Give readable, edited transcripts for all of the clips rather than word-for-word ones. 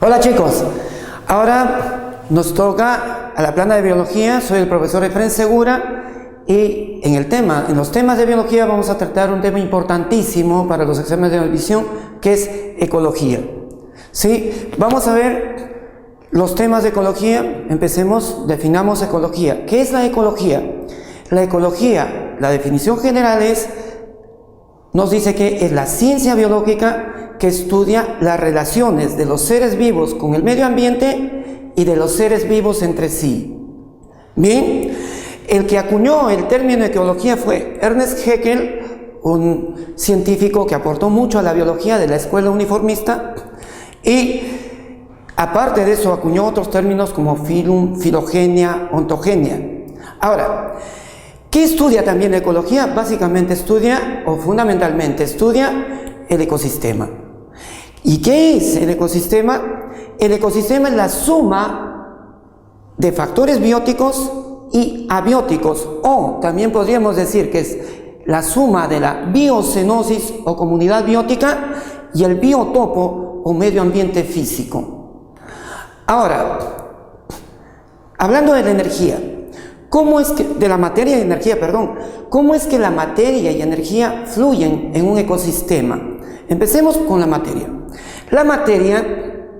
Hola chicos, ahora nos toca a la plana de biología. Soy el profesor Efren Segura y en los temas de biología vamos a tratar un tema importantísimo para los exámenes de admisión, que es ecología. ¿Sí? Vamos a ver los temas de ecología. Empecemos, definamos ecología. ¿Qué es la ecología? La ecología, la definición general nos dice que es la ciencia biológica que estudia las relaciones de los seres vivos con el medio ambiente y de los seres vivos entre sí. Bien, el que acuñó el término ecología fue Ernest Haeckel, un científico que aportó mucho a la biología de la escuela uniformista, y aparte de eso acuñó otros términos como filum, filogenia, ontogenia. Ahora, ¿qué estudia también la ecología? Básicamente estudia, o fundamentalmente estudia, el ecosistema. ¿Y qué es el ecosistema? El ecosistema es la suma de factores bióticos y abióticos, o también podríamos decir que es la suma de la biocenosis o comunidad biótica y el biotopo o medio ambiente físico. Ahora, hablando de la energía, ¿cómo es que la materia y energía la materia y energía fluyen en un ecosistema? Empecemos con la materia. La materia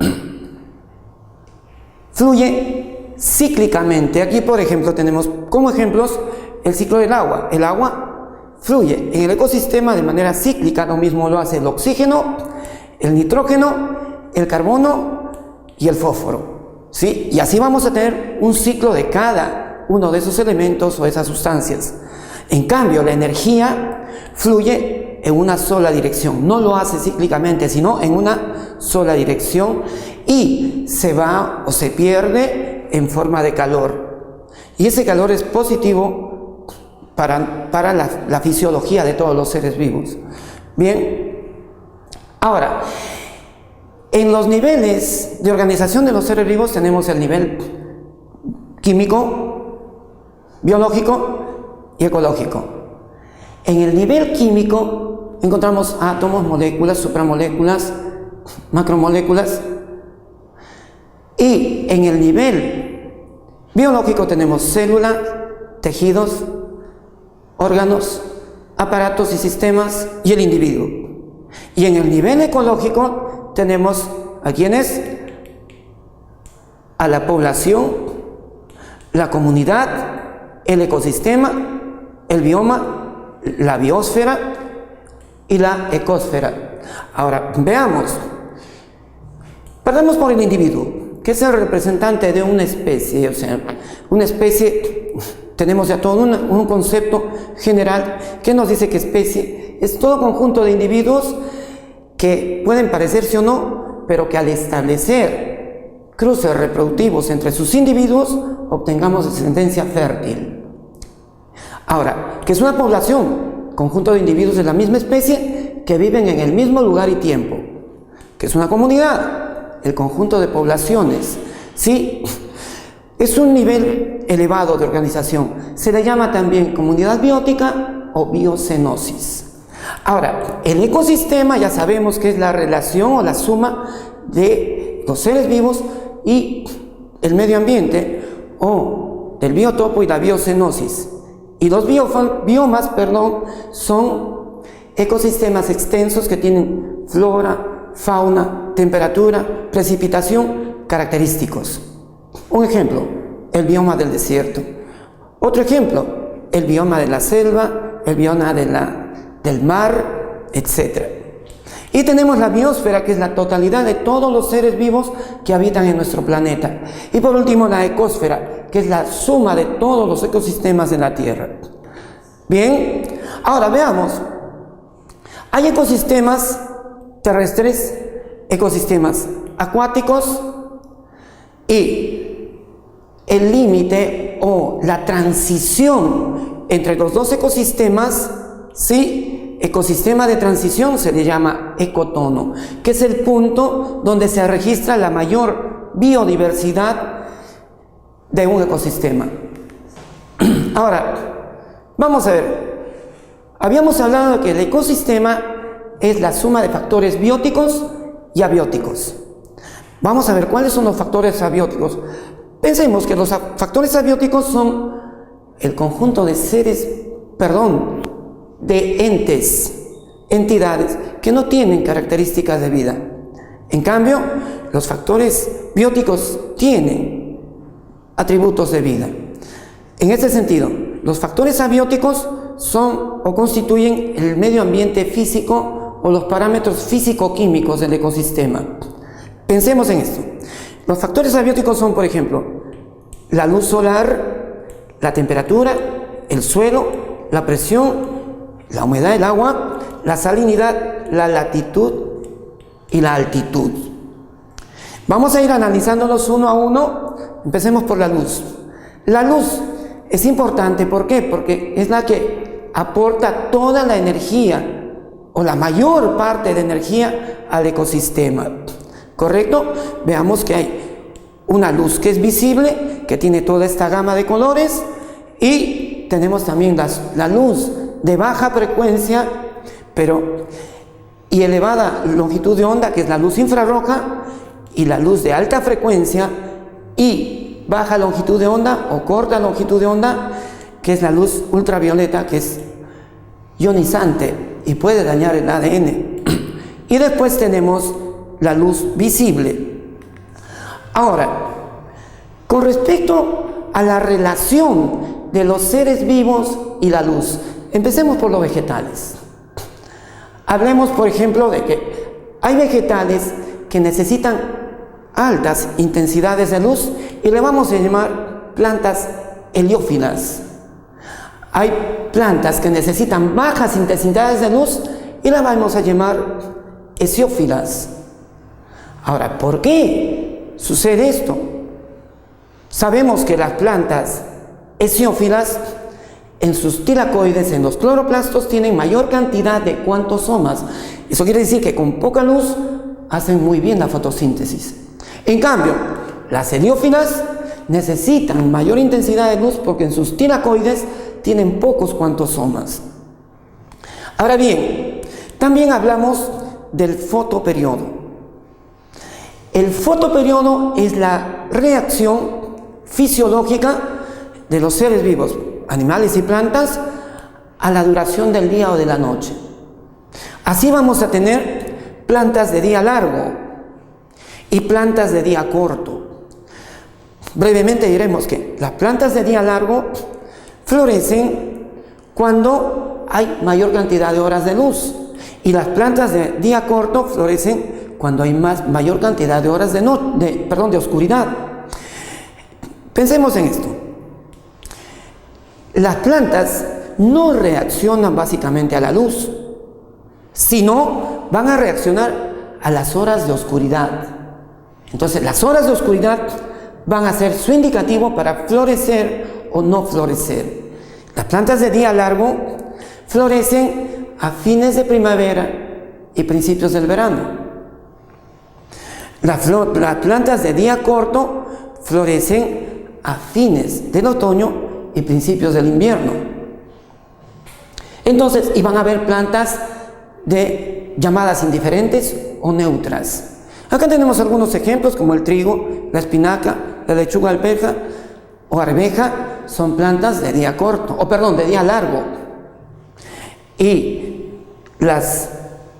fluye cíclicamente. Aquí, por ejemplo, tenemos como ejemplos el ciclo del agua. El agua fluye en el ecosistema de manera cíclica. Lo mismo lo hace el oxígeno, el nitrógeno, el carbono y el fósforo, ¿sí? Y así vamos a tener un ciclo de cada uno de esos elementos o esas sustancias. En cambio, la energía fluye en una sola dirección, no lo hace cíclicamente, sino en una sola dirección, y se va o se pierde en forma de calor. Y ese calor es positivo para la fisiología de todos los seres vivos. Bien, ahora, en los niveles de organización de los seres vivos tenemos el nivel químico, biológico y ecológico. En el nivel químico encontramos átomos, moléculas, supramoléculas, macromoléculas, y en el nivel biológico tenemos células, tejidos, órganos, aparatos y sistemas y el individuo. Y en el nivel ecológico tenemos ¿a quiénes? A la población, la comunidad, el ecosistema, el bioma, la biosfera y la ecosfera. Ahora, veamos. Partamos por el individuo, que es el representante de una especie. O sea, una especie, tenemos ya todo un concepto general que nos dice que especie es todo conjunto de individuos que pueden parecerse o no, pero que al establecer cruces reproductivos entre sus individuos obtengamos descendencia fértil. Ahora, ¿qué es una población? Conjunto de individuos de la misma especie que viven en el mismo lugar y tiempo. ¿Qué es una comunidad? El conjunto de poblaciones. Sí, es un nivel elevado de organización. Se le llama también comunidad biótica o biocenosis. Ahora, el ecosistema ya sabemos que es la relación o la suma de los seres vivos y el medio ambiente, o del biotopo y la biocenosis. Y los biomas, son ecosistemas extensos que tienen flora, fauna, temperatura, precipitación, característicos. Un ejemplo, el bioma del desierto. Otro ejemplo, el bioma de la selva, el bioma del mar, etc. Y tenemos la biosfera, que es la totalidad de todos los seres vivos que habitan en nuestro planeta. Y por último, la ecosfera, que es la suma de todos los ecosistemas de la Tierra. Bien, ahora veamos. Hay ecosistemas terrestres, ecosistemas acuáticos, y el límite o la transición entre los dos ecosistemas, ¿sí? Ecosistema de transición se le llama ecotono, que es el punto donde se registra la mayor biodiversidad de un ecosistema. Ahora, vamos a ver. Habíamos hablado de que el ecosistema es la suma de factores bióticos y abióticos. Vamos a ver cuáles son los factores abióticos. Pensemos que los factores abióticos son el conjunto de de entidades que no tienen características de vida. En cambio, los factores bióticos tienen atributos de vida. En este sentido, los factores abióticos son o constituyen el medio ambiente físico o los parámetros físico-químicos del ecosistema. Pensemos en esto. Los factores abióticos son, por ejemplo, la luz solar, la temperatura, el suelo, la presión, la humedad del agua, la salinidad, la latitud y la altitud. Vamos a ir analizándolos uno a uno. Empecemos por la luz. La luz es importante, ¿por qué? Porque es la que aporta toda la energía o la mayor parte de energía al ecosistema. ¿Correcto? Veamos que hay una luz que es visible, que tiene toda esta gama de colores, y tenemos también la luz de baja frecuencia y elevada longitud de onda, que es la luz infrarroja, y la luz de alta frecuencia y baja longitud de onda o corta longitud de onda, que es la luz ultravioleta, que es ionizante y puede dañar el ADN. Y después tenemos la luz visible. Ahora, con respecto a la relación de los seres vivos y la luz, empecemos por los vegetales. Hablemos, por ejemplo, de que hay vegetales que necesitan altas intensidades de luz y le vamos a llamar plantas heliófilas. Hay plantas que necesitan bajas intensidades de luz y las vamos a llamar hesiófilas. Ahora, ¿por qué sucede esto? Sabemos que las plantas hesiófilas en sus tilacoides, en los cloroplastos, tienen mayor cantidad de cuantosomas. Eso quiere decir que con poca luz hacen muy bien la fotosíntesis. En cambio, las heliófilas necesitan mayor intensidad de luz porque en sus tilacoides tienen pocos cuantosomas. Ahora bien, también hablamos del fotoperiodo. El fotoperiodo es la reacción fisiológica de los seres vivos, animales y plantas, a la duración del día o de la noche. Así vamos a tener plantas de día largo y plantas de día corto. Brevemente diremos que las plantas de día largo florecen cuando hay mayor cantidad de horas de luz y las plantas de día corto florecen cuando hay mayor cantidad de horas de oscuridad. Pensemos en esto. Las plantas no reaccionan básicamente a la luz, sino van a reaccionar a las horas de oscuridad. Entonces, las horas de oscuridad van a ser su indicativo para florecer o no florecer. Las plantas de día largo florecen a fines de primavera y principios del verano. Las plantas de día corto florecen a fines del otoño y principios del invierno. Entonces, y van a haber plantas llamadas indiferentes o neutras. Acá tenemos algunos ejemplos como el trigo, la espinaca, la lechuga alberja o arveja, son plantas de día corto, de día largo. Y las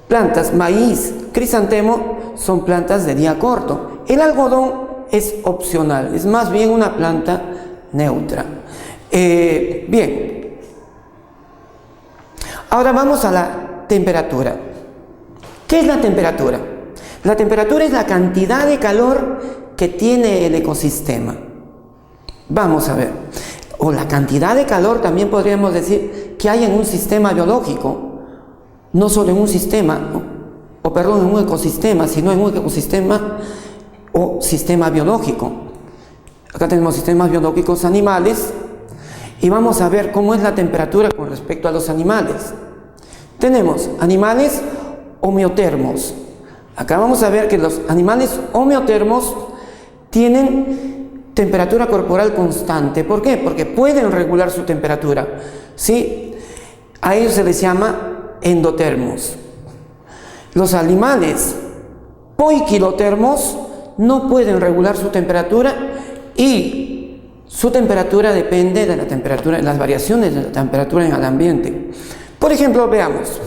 plantas maíz, crisantemo, son plantas de día corto. El algodón es opcional, es más bien una planta neutra. Bien, ahora vamos a la temperatura. ¿Qué es la temperatura? La temperatura es la cantidad de calor que tiene el ecosistema. Vamos a ver, o la cantidad de calor también podríamos decir que hay en un sistema biológico, no solo en un sistema, en un ecosistema, sino en un ecosistema o sistema biológico. Acá tenemos sistemas biológicos animales y vamos a ver cómo es la temperatura con respecto a los animales. Tenemos animales homeotermos. Acá vamos a ver que los animales homeotermos tienen temperatura corporal constante. ¿Por qué? Porque pueden regular su temperatura. ¿Sí? A ellos se les llama endotermos. Los animales poiquilotermos no pueden regular su temperatura y su temperatura depende de la temperatura, de las variaciones de la temperatura en el ambiente. Por ejemplo, veamos,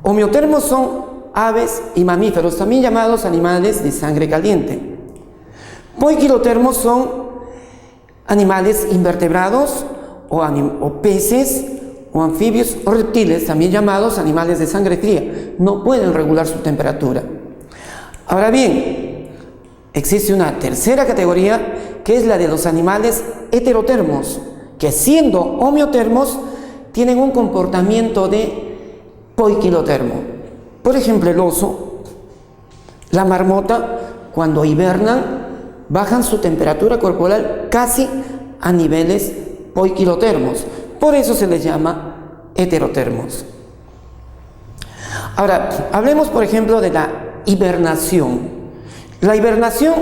homeotermos son aves y mamíferos, también llamados animales de sangre caliente. Poiquilotermos son animales invertebrados o peces o anfibios o reptiles, también llamados animales de sangre fría. No pueden regular su temperatura. Ahora bien, existe una tercera categoría que es la de los animales heterotermos, que siendo homeotermos tienen un comportamiento de poiquilotermo. Por ejemplo, el oso, la marmota, cuando hibernan, bajan su temperatura corporal casi a niveles poiquilotermos. Por eso se les llama heterotermos. Ahora, hablemos por ejemplo de la hibernación. La hibernación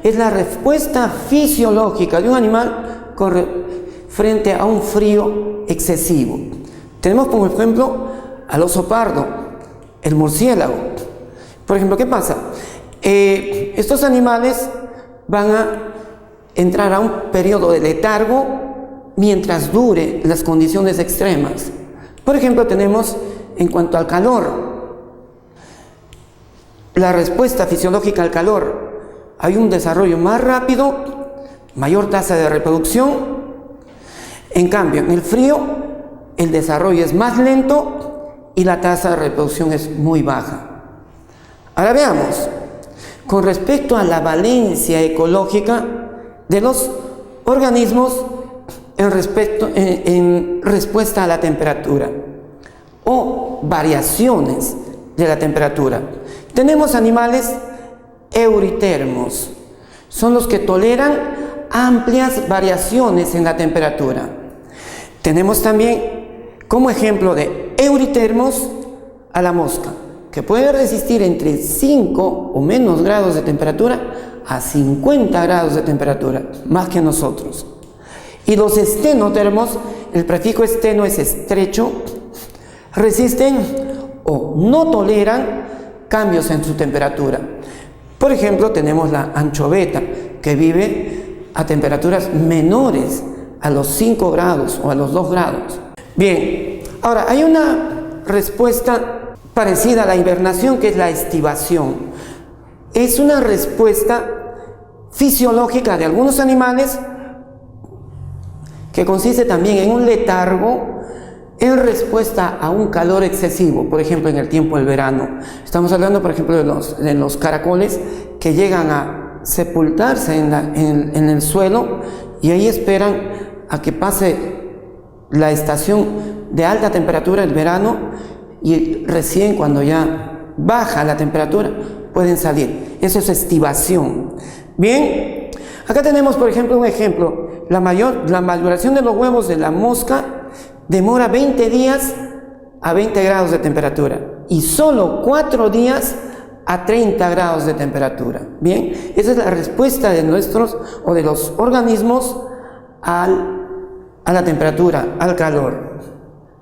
es la respuesta fisiológica de un animal frente a un frío excesivo. Tenemos como ejemplo al oso pardo, el murciélago. Por ejemplo, ¿qué pasa? Estos animales van a entrar a un periodo de letargo mientras dure las condiciones extremas. Por ejemplo, tenemos en cuanto al calor, la respuesta fisiológica al calor. Hay un desarrollo más rápido, mayor tasa de reproducción. En cambio, en el frío, el desarrollo es más lento y la tasa de reproducción es muy baja. Ahora veamos, con respecto a la valencia ecológica de los organismos en respuesta a la temperatura o variaciones de la temperatura. Tenemos animales euritermos, son los que toleran amplias variaciones en la temperatura. Tenemos también como ejemplo de euritermos a la mosca, que puede resistir entre 5 o menos grados de temperatura a 50 grados de temperatura, más que nosotros. Y los estenotermos, el prefijo esteno es estrecho, resisten o no toleran cambios en su temperatura. Por ejemplo, tenemos la anchoveta, que vive a temperaturas menores a los 5 grados o a los 2 grados. Bien, ahora hay una respuesta parecida a la hibernación, que es la estivación. Es una respuesta fisiológica de algunos animales que consiste también en un letargo en respuesta a un calor excesivo, por ejemplo en el tiempo del verano. Estamos hablando por ejemplo de los caracoles que llegan a sepultarse en el suelo y ahí esperan a que pase la estación de alta temperatura, el verano, y recién cuando ya baja la temperatura pueden salir. Eso es estivación. Bien, acá tenemos por ejemplo un ejemplo. La maduración de los huevos de la mosca demora 20 días a 20 grados de temperatura y solo 4 días a 30 grados de temperatura. Bien, esa es la respuesta de nuestros o de los organismos a la temperatura, al calor.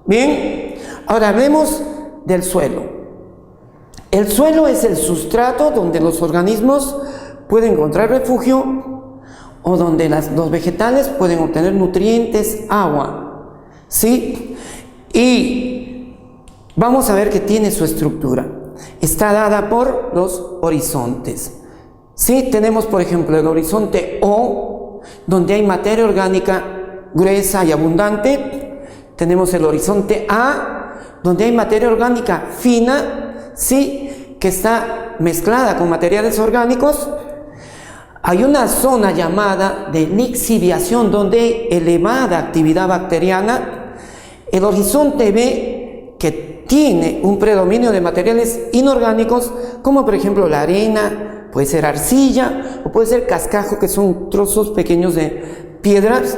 Bien, ahora hablemos del suelo. El suelo es el sustrato donde los organismos pueden encontrar refugio o donde los vegetales pueden obtener nutrientes, agua, ¿sí? Y vamos a ver que tiene su estructura. Está dada por los horizontes, ¿sí? Tenemos, por ejemplo, el horizonte O, donde hay materia orgánica gruesa y abundante. Tenemos el horizonte A, donde hay materia orgánica fina, ¿sí? Que está mezclada con materiales orgánicos. Hay una zona llamada de lixiviación donde hay elevada actividad bacteriana. El horizonte B, que tiene un predominio de materiales inorgánicos, como por ejemplo la arena, puede ser arcilla o puede ser cascajo, que son trozos pequeños de piedras.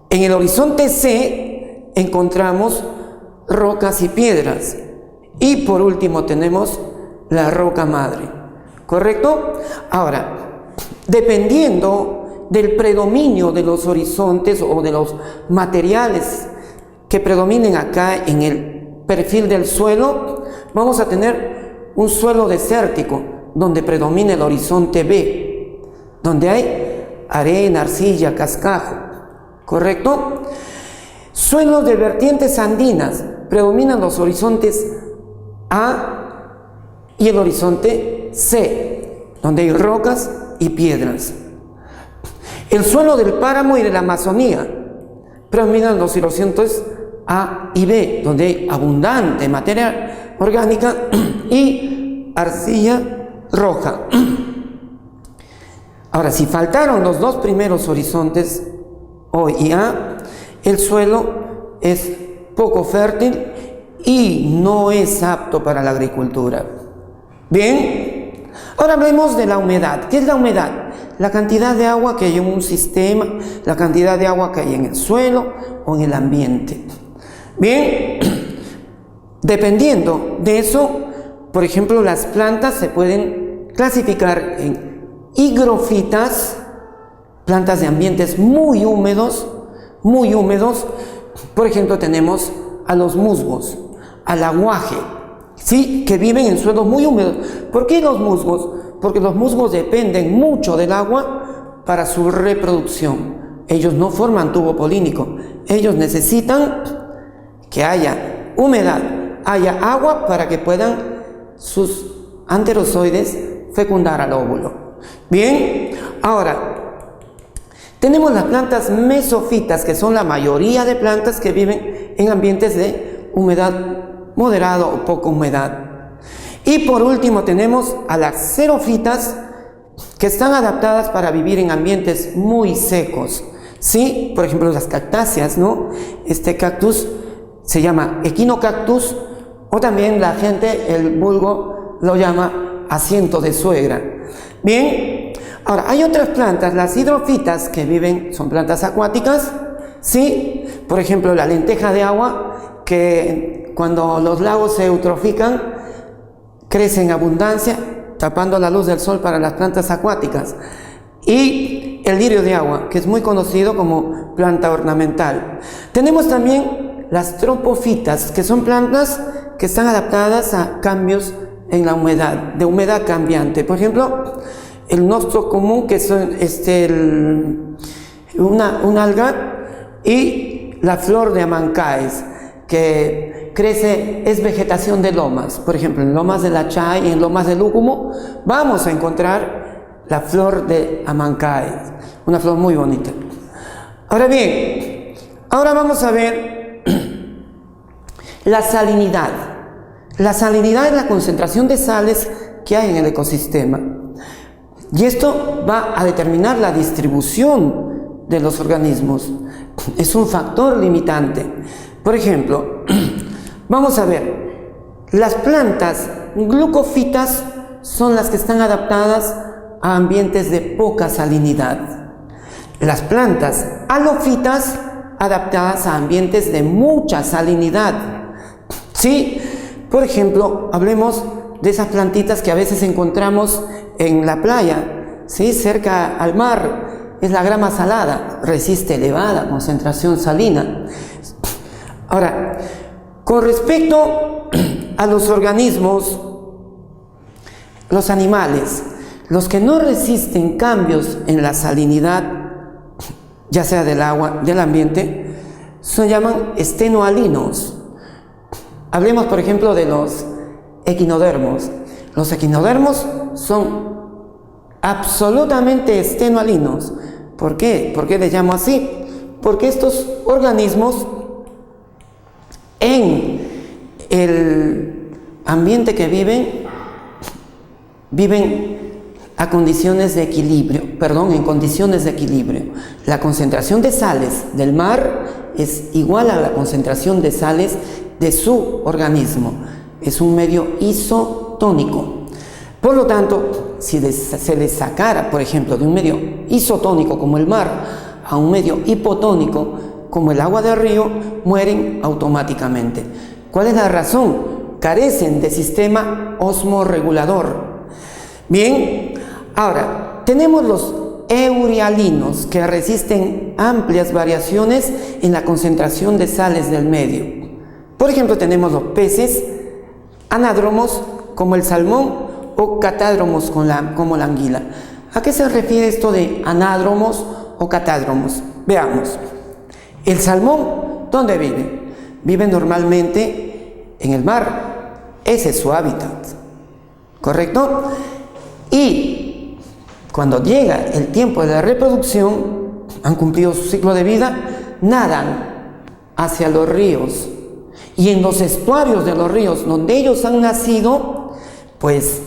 En el horizonte C encontramos rocas y piedras. Y por último tenemos la roca madre. ¿Correcto? Ahora, dependiendo del predominio de los horizontes o de los materiales que predominen acá en el perfil del suelo, vamos a tener un suelo desértico, donde predomina el horizonte B, donde hay arena, arcilla, cascajo, ¿correcto? Suelos de vertientes andinas, predominan los horizontes A y el horizonte C, donde hay rocas y piedras. El suelo del páramo y de la Amazonía, predominan los horizontes A y B, donde hay abundante materia orgánica y arcilla roja. Ahora, si faltaron los dos primeros horizontes, O y A, el suelo es poco fértil y no es apto para la agricultura. Bien, ahora hablemos de la humedad. ¿Qué es la humedad? La cantidad de agua que hay en un sistema, la cantidad de agua que hay en el suelo o en el ambiente. Bien, dependiendo de eso, por ejemplo, las plantas se pueden clasificar en higrofitas, plantas de ambientes muy húmedos. Por ejemplo, tenemos a los musgos, al aguaje, ¿sí?, que viven en suelos muy húmedos. ¿Por qué los musgos? Porque los musgos dependen mucho del agua para su reproducción. Ellos no forman tubo polínico, ellos necesitan que haya humedad, haya agua para que puedan sus anterozoides fecundar al óvulo. Bien, ahora tenemos las plantas mesofitas, que son la mayoría de plantas que viven en ambientes de humedad moderada o poca humedad. Y por último tenemos a las xerofitas, que están adaptadas para vivir en ambientes muy secos, ¿sí? Por ejemplo, las cactáceas, ¿no? Este cactus se llama equinocactus, o también la gente, el vulgo, lo llama asiento de suegra. Bien, ahora hay otras plantas, las hidrofitas, que viven, son plantas acuáticas, ¿sí? Por ejemplo, la lenteja de agua, que cuando los lagos se eutrofican, crece en abundancia, tapando la luz del sol para las plantas acuáticas. Y el lirio de agua, que es muy conocido como planta ornamental. Tenemos también las tropofitas, que son plantas que están adaptadas a cambios en la humedad, de humedad cambiante. Por ejemplo, el nosto común, que son una alga, y la flor de Amancaes, que crece, es vegetación de lomas. Por ejemplo, en lomas de la Chay y en lomas de Lúcumo vamos a encontrar la flor de Amancaes, una flor muy bonita. Ahora bien, ahora vamos a ver la salinidad. La salinidad es la concentración de sales que hay en el ecosistema. Y esto va a determinar la distribución de los organismos. Es un factor limitante. Por ejemplo, vamos a ver, las plantas glucofitas son las que están adaptadas a ambientes de poca salinidad. Las plantas halofitas, adaptadas a ambientes de mucha salinidad. ¿Sí? Por ejemplo, hablemos de esas plantitas que a veces encontramos en la playa, ¿sí?, cerca al mar. Es la grama salada, resiste elevada concentración salina. Ahora, con respecto a los organismos, los animales, los que no resisten cambios en la salinidad, ya sea del agua, del ambiente, se llaman estenoalinos. Hablemos, por ejemplo, de los equinodermos. Los equinodermos son absolutamente estenoalinos. ¿Por qué? ¿Por qué les llamo así? Porque estos organismos, en el ambiente que viven a condiciones de equilibrio, en condiciones de equilibrio. La concentración de sales del mar es igual a la concentración de sales de su organismo. Es un medio isotónico. Por lo tanto, si se les sacara, por ejemplo, de un medio isotónico como el mar a un medio hipotónico como el agua del río, mueren automáticamente. ¿Cuál es la razón? Carecen de sistema osmorregulador. Bien, ahora, tenemos los eurialinos que resisten amplias variaciones en la concentración de sales del medio. Por ejemplo, tenemos los peces anádromos como el salmón o catádromos como la anguila. ¿A qué se refiere esto de anádromos o catádromos? Veamos. El salmón, ¿dónde vive? Vive normalmente en el mar. Ese es su hábitat, ¿correcto? Y cuando llega el tiempo de la reproducción, han cumplido su ciclo de vida, nadan hacia los ríos. Y en los estuarios de los ríos donde ellos han nacido, pues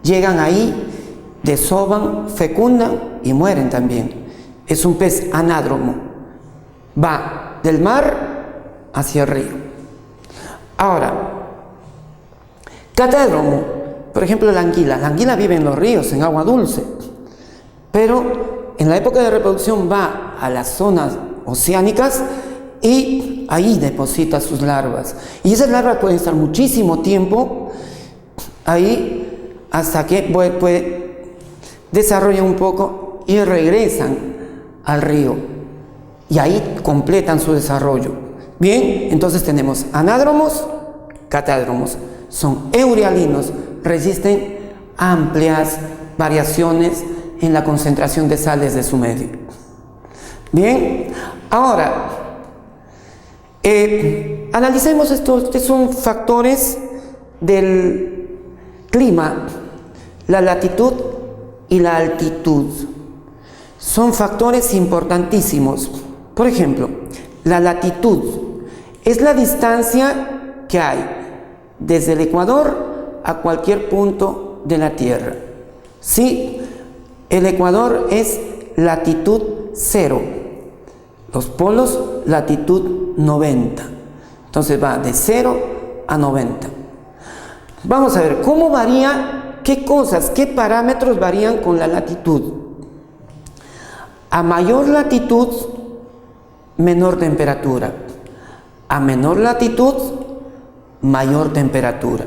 llegan ahí, desovan, fecundan y mueren también. Es un pez anádromo. Va del mar hacia el río. Ahora, catádromo, por ejemplo, la anguila. La anguila vive en los ríos, en agua dulce. Pero en la época de reproducción va a las zonas oceánicas y ahí deposita sus larvas. Y esas larvas pueden estar muchísimo tiempo ahí hasta que desarrollan un poco y regresan al río. Y ahí completan su desarrollo. Bien, entonces tenemos anádromos, catádromos. Son eurialinos, resisten amplias variaciones en la concentración de sales de su medio. Bien, ahora analicemos estos que son factores del clima, la latitud y la altitud. Son factores importantísimos. Por ejemplo, la latitud es la distancia que hay desde el Ecuador a cualquier punto de la Tierra. Sí, el Ecuador es latitud 0. Los polos, latitud 90. Entonces va de 0 a 90. Vamos a ver cómo varía, qué cosas, qué parámetros varían con la latitud. A mayor latitud, menor temperatura. A menor latitud, mayor temperatura.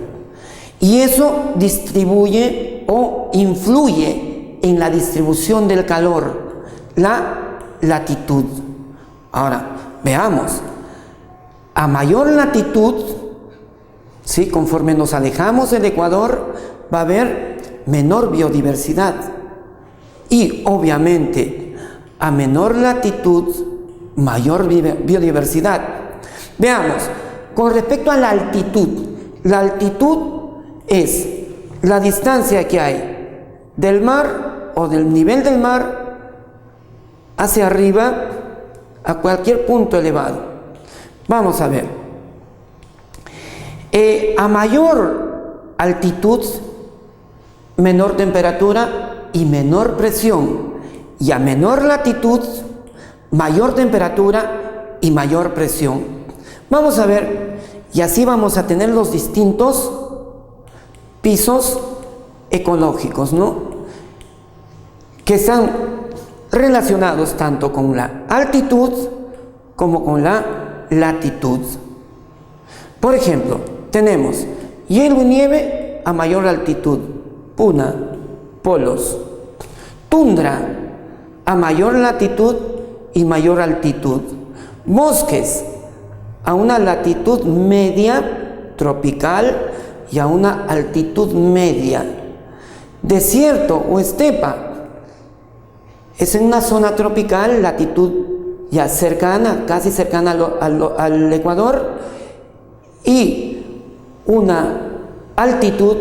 Y eso distribuye o influye en la distribución del calor, la latitud. Ahora, veamos. A mayor latitud, ¿sí? Conforme nos alejamos del Ecuador, va a haber menor biodiversidad. Y obviamente, a menor latitud, mayor biodiversidad. Veamos, con respecto a la altitud es la distancia que hay del mar o del nivel del mar hacia arriba a cualquier punto elevado. Vamos a ver. A mayor altitud, menor temperatura y menor presión. Y a menor latitud, mayor temperatura y mayor presión. Vamos a ver, y así vamos a tener los distintos pisos ecológicos, ¿no? Que están relacionados tanto con la altitud como con la latitud. Por ejemplo, tenemos hielo y nieve a mayor altitud, puna, polos. Tundra a mayor latitud y mayor altitud. Bosques a una latitud media, tropical, y a una altitud media. Desierto o estepa es en una zona tropical, latitud ya cercana, casi cercana al Ecuador, y una altitud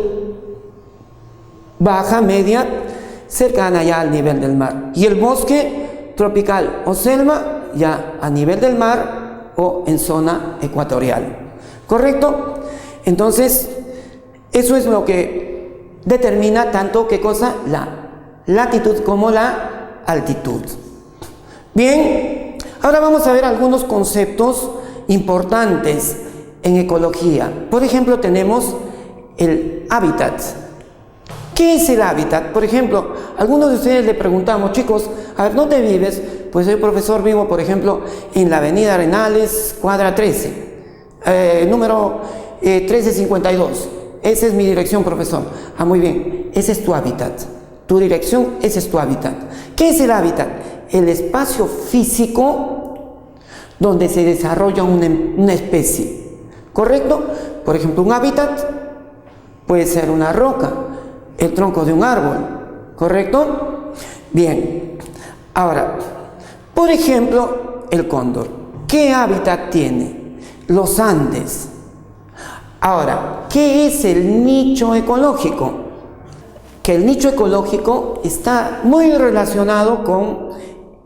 baja, media, cercana ya al nivel del mar. Y el bosque tropical o selva ya a nivel del mar o en zona ecuatorial. ¿Correcto? Entonces, eso es lo que determina tanto qué cosa, la latitud como la altitud. Bien, ahora vamos a ver algunos conceptos importantes en ecología. Por ejemplo, tenemos el hábitat. ¿Qué es el hábitat? Por ejemplo, algunos de ustedes le preguntamos, chicos, a ver, ¿dónde vives? Pues soy profesor, vivo, por ejemplo, en la avenida Arenales, cuadra 13, número 1352. Esa es mi dirección, profesor. Ah, muy bien. Ese es tu hábitat. tu dirección, ese es tu hábitat. ¿Qué es el hábitat? El espacio físico donde se desarrolla una especie, ¿correcto? Por ejemplo, un hábitat puede ser una roca, el tronco de un árbol, ¿correcto? Bien, ahora, por ejemplo, el cóndor, ¿qué hábitat tiene? Los Andes. Ahora, ¿qué es el nicho ecológico? Que el nicho ecológico está muy relacionado con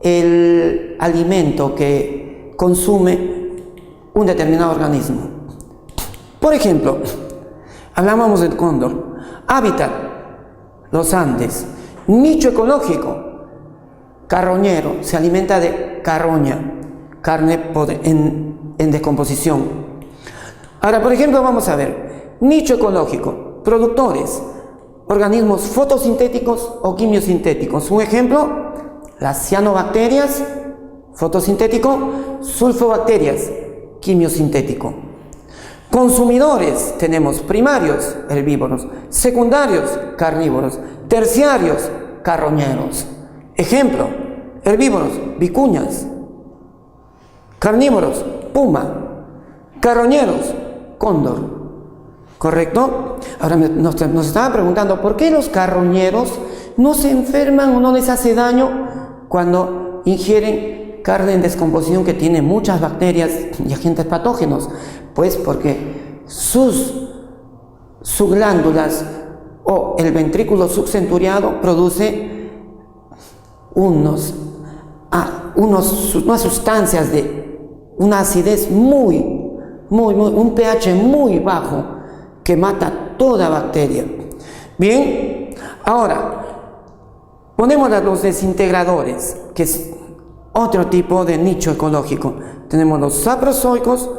el alimento que consume un determinado organismo. Por ejemplo, hablábamos del cóndor. Hábitat, los Andes. Nicho ecológico, carroñero, se alimenta de carroña, carne en descomposición. Ahora, por ejemplo, vamos a ver, nicho ecológico, productores, organismos fotosintéticos o quimiosintéticos. Un ejemplo, las cianobacterias, fotosintético, sulfobacterias, quimiosintético. Consumidores, tenemos primarios, herbívoros, secundarios, carnívoros, terciarios, carroñeros. Ejemplo, herbívoros, vicuñas, carnívoros, puma, carroñeros, cóndor, ¿correcto? Ahora nos estaban preguntando, ¿por qué los carroñeros no se enferman o no les hace daño cuando ingieren carne en descomposición que tiene muchas bacterias y agentes patógenos? Pues porque sus glándulas o el ventrículo subcenturiado produce unas sustancias de una acidez un pH muy bajo que mata toda bacteria. Bien, ahora ponemos a los desintegradores, que es otro tipo de nicho ecológico. Tenemos los saprozoicos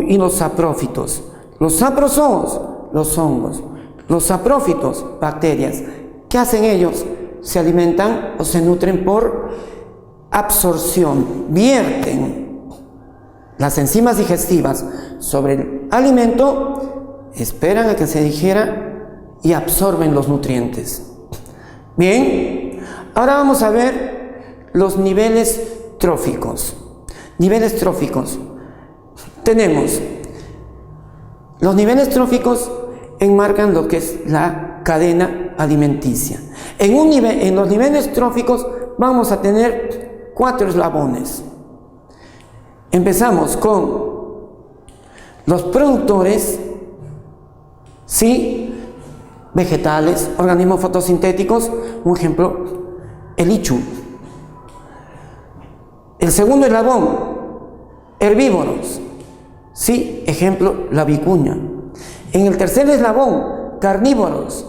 y los saprófitos. Los saprozoos, los hongos. Los saprófitos, bacterias. ¿Qué hacen ellos? Se alimentan o se nutren por absorción, vierten las enzimas digestivas sobre el alimento, esperan a que se digiera y absorben los nutrientes. Bien, ahora vamos a ver los niveles tróficos. Niveles tróficos. Tenemos los niveles tróficos, enmarcan lo que es la cadena alimenticia. En los niveles tróficos vamos a tener 4 eslabones. Empezamos con los productores, ¿sí? Vegetales, organismos fotosintéticos, un ejemplo, el ichu. El segundo eslabón, herbívoros, ¿sí? Ejemplo, la vicuña. En el tercer eslabón, carnívoros,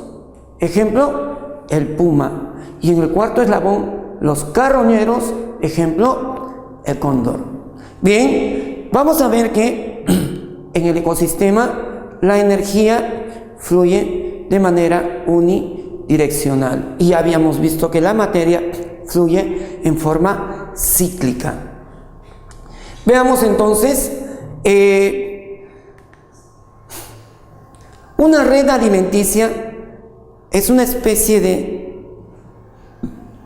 ejemplo, el puma. Y en el cuarto eslabón, los carroñeros, ejemplo, el cóndor. Bien, vamos a ver que en el ecosistema la energía fluye de manera unidireccional. Y habíamos visto que la materia fluye en forma cíclica. Veamos entonces, una red alimenticia es una especie de,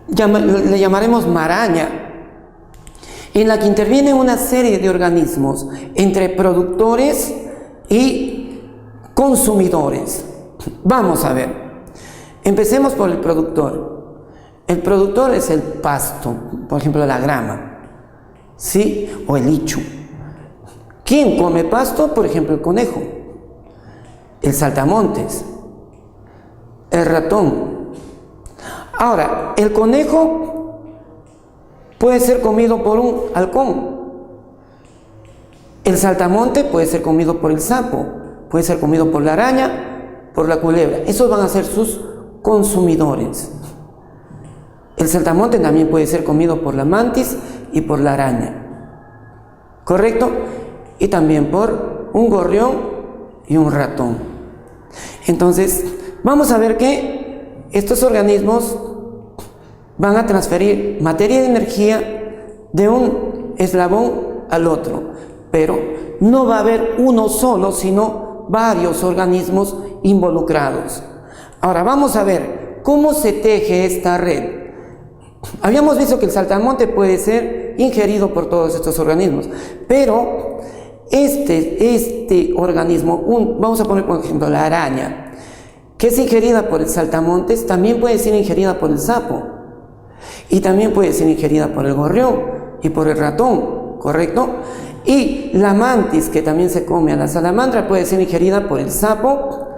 le llamaremos maraña, en la que intervienen una serie de organismos entre productores y consumidores. Vamos a ver, empecemos por el productor. El productor es el pasto, por ejemplo la grama, ¿sí? O el ichu. ¿Quién come pasto? Por ejemplo el conejo, el saltamontes, el ratón. Ahora, el conejo puede ser comido por un halcón. El saltamonte puede ser comido por el sapo, puede ser comido por la araña, por la culebra. Esos van a ser sus consumidores. El saltamonte también puede ser comido por la mantis y por la araña, ¿correcto? Y también por un gorrión y un ratón. Entonces, vamos a ver que estos organismos van a transferir materia de energía de un eslabón al otro, pero no va a haber uno solo, sino varios organismos involucrados. Ahora vamos a ver ¿cómo se teje esta red? Habíamos visto que el saltamonte puede ser ingerido por todos estos organismos, pero este organismo, vamos a poner por ejemplo la araña, que es ingerida por el saltamontes, también puede ser ingerida por el sapo, y también puede ser ingerida por el gorrión y por el ratón, ¿correcto? Y la mantis, que también se come a la salamandra, puede ser ingerida por el sapo,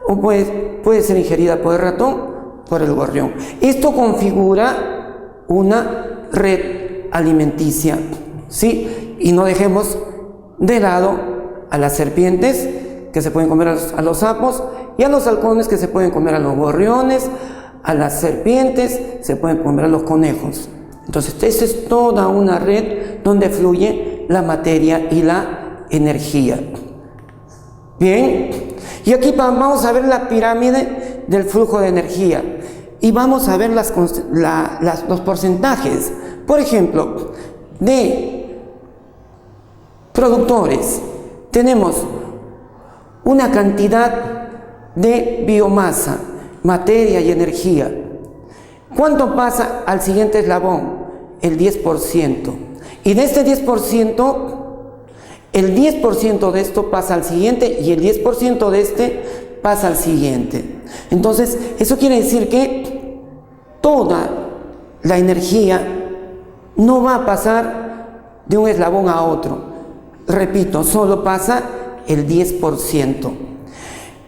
o puede ser ingerida por el ratón, por el gorrión. Esto configura una red alimenticia, ¿sí? Y no dejemos de lado a las serpientes, que se pueden comer a los sapos, y a los halcones, que se pueden comer a los gorriones, a las serpientes, se pueden comer a los conejos. Entonces, esta es toda una red donde fluye la materia y la energía. Bien, y aquí vamos a ver la pirámide del flujo de energía y vamos a ver los porcentajes. Por ejemplo, de productores tenemos una cantidad de biomasa, materia y energía. ¿Cuánto pasa al siguiente eslabón? El 10%. Y de este 10%, el 10% de esto pasa al siguiente y el 10% de este pasa al siguiente. Entonces, eso quiere decir que toda la energía no va a pasar de un eslabón a otro. Repito, solo pasa el 10%.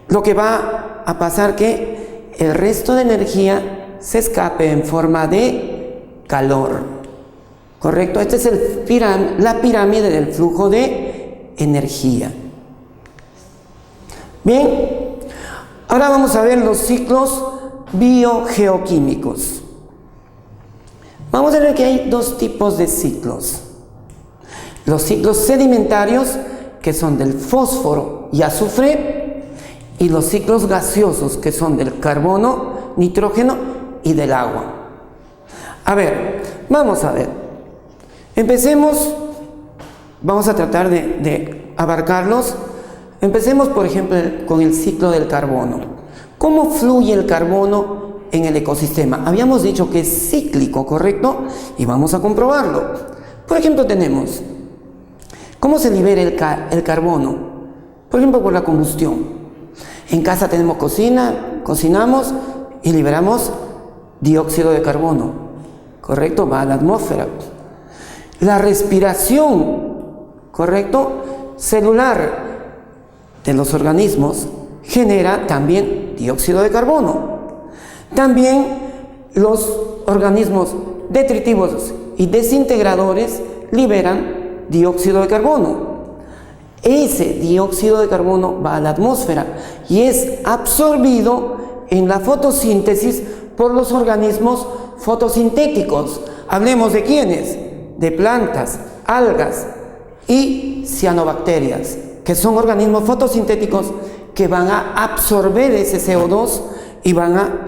Lo que va a pasar que el resto de energía se escape en forma de calor. ¿Correcto? Esta es la pirámide del flujo de energía. Bien, ahora vamos a ver los ciclos biogeoquímicos. Vamos a ver que hay dos tipos de ciclos. Los ciclos sedimentarios, que son del fósforo y azufre, y los ciclos gaseosos, que son del carbono, nitrógeno y del agua. A ver, vamos a ver. Empecemos, vamos a tratar de abarcarlos. Empecemos, por ejemplo, con el ciclo del carbono. ¿Cómo fluye el carbono en el ecosistema? Habíamos dicho que es cíclico, ¿correcto? Y vamos a comprobarlo. Por ejemplo, tenemos, ¿cómo se libera el carbono? Por ejemplo, por la combustión. En casa tenemos cocina, cocinamos y liberamos dióxido de carbono, ¿correcto? Va a la atmósfera. La respiración, ¿correcto?, celular de los organismos genera también dióxido de carbono. También los organismos detritivos y desintegradores liberan dióxido de carbono. Ese dióxido de carbono va a la atmósfera y es absorbido en la fotosíntesis por los organismos fotosintéticos. Hablemos de quiénes: de plantas, algas y cianobacterias, que son organismos fotosintéticos que van a absorber ese CO2 y van a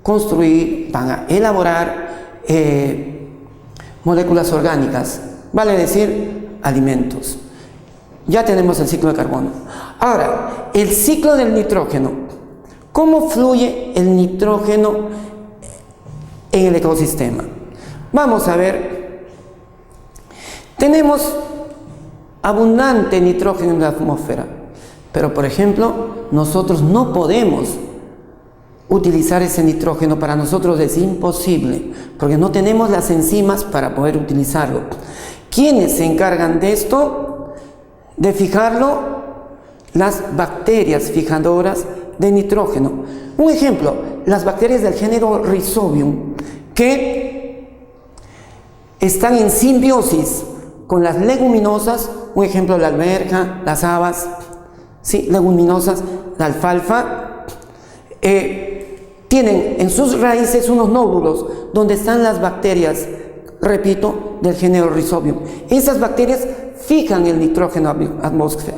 construir, van a elaborar moléculas orgánicas, vale decir, alimentos. Ya tenemos el ciclo de carbono. Ahora, el ciclo del nitrógeno. ¿Cómo fluye el nitrógeno en el ecosistema? Vamos a ver. Tenemos abundante nitrógeno en la atmósfera, pero por ejemplo, nosotros no podemos utilizar ese nitrógeno. Para nosotros es imposible, porque no tenemos las enzimas para poder utilizarlo. ¿Quiénes se encargan de esto? De fijarlo, las bacterias fijadoras de nitrógeno. Un ejemplo, las bacterias del género Rhizobium, que están en simbiosis con las leguminosas, un ejemplo, la alberja, las habas, ¿sí?, leguminosas, la alfalfa, tienen en sus raíces unos nódulos donde están las bacterias, repito, del género Rhizobium. Esas bacterias fijan el nitrógeno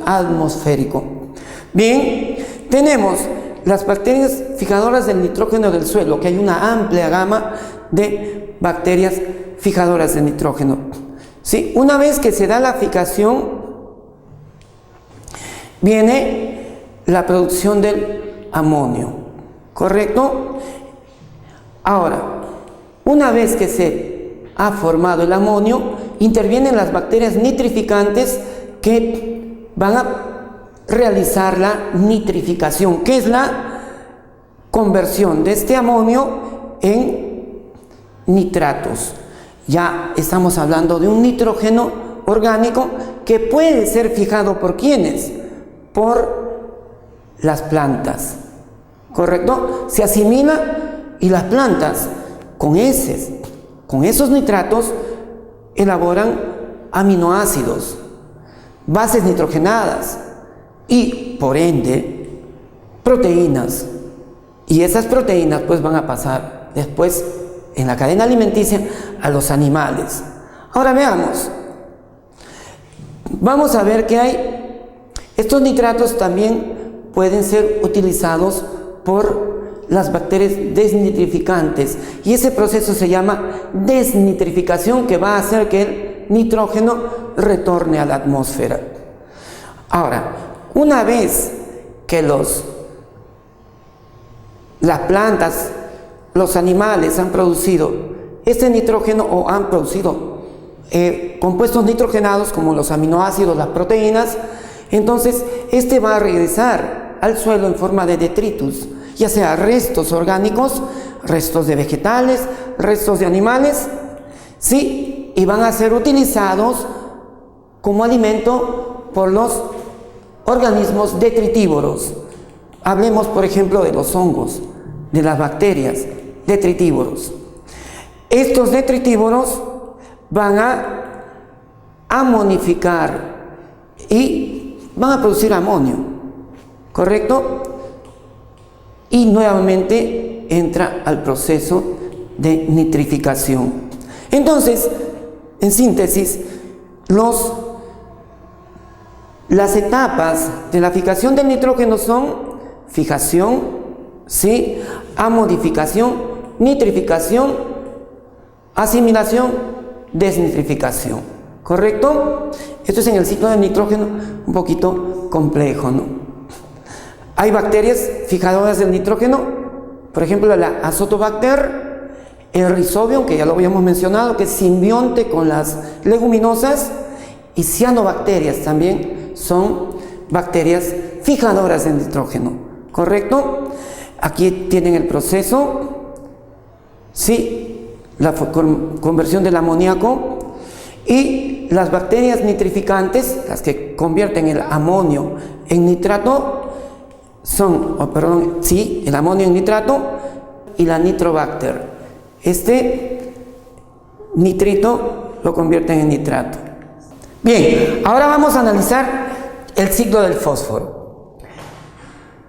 atmosférico. Bien, tenemos las bacterias fijadoras del nitrógeno del suelo, que hay una amplia gama de bacterias fijadoras de nitrógeno. ¿Sí? Una vez que se da la fijación, viene la producción del amonio, ¿correcto? Ahora, una vez que se ha formado el amonio, intervienen las bacterias nitrificantes que van a realizar la nitrificación, que es la conversión de este amonio en nitratos. Ya estamos hablando de un nitrógeno orgánico que puede ser fijado ¿por quiénes? Por las plantas, ¿correcto? Se asimila y las plantas con esos nitratos elaboran aminoácidos, bases nitrogenadas y por ende proteínas, y esas proteínas pues van a pasar después en la cadena alimenticia a los animales. Ahora veamos, vamos a ver que hay estos nitratos también pueden ser utilizados por las bacterias desnitrificantes, y ese proceso se llama desnitrificación, que va a hacer que el nitrógeno retorne a la atmósfera. Ahora, una vez que las plantas, los animales han producido este nitrógeno o han producido compuestos nitrogenados como los aminoácidos, las proteínas, entonces este va a regresar al suelo en forma de detritus, ya sea restos orgánicos, restos de vegetales, restos de animales, ¿sí? Y van a ser utilizados como alimento por los organismos detritívoros. Hablemos, por ejemplo, de los hongos, de las bacterias detritívoros. Estos detritívoros van a amonificar y van a producir amonio, ¿correcto? Y nuevamente entra al proceso de nitrificación. Entonces, en síntesis, las etapas de la fijación del nitrógeno son fijación, ¿sí? Amodificación, nitrificación, asimilación, desnitrificación, ¿correcto? Esto es en el ciclo del nitrógeno un poquito complejo, ¿no? Hay bacterias fijadoras del nitrógeno, por ejemplo la Azotobacter, el Rhizobium, que ya lo habíamos mencionado, que es simbionte con las leguminosas, y cianobacterias también son bacterias fijadoras del nitrógeno, ¿correcto? Aquí tienen el proceso, sí, la conversión del amoníaco, y las bacterias nitrificantes, las que convierten el amonio en nitrato, el amonio en nitrato y la Nitrobacter. Este nitrito lo convierten en nitrato. Bien, ahora vamos a analizar el ciclo del fósforo.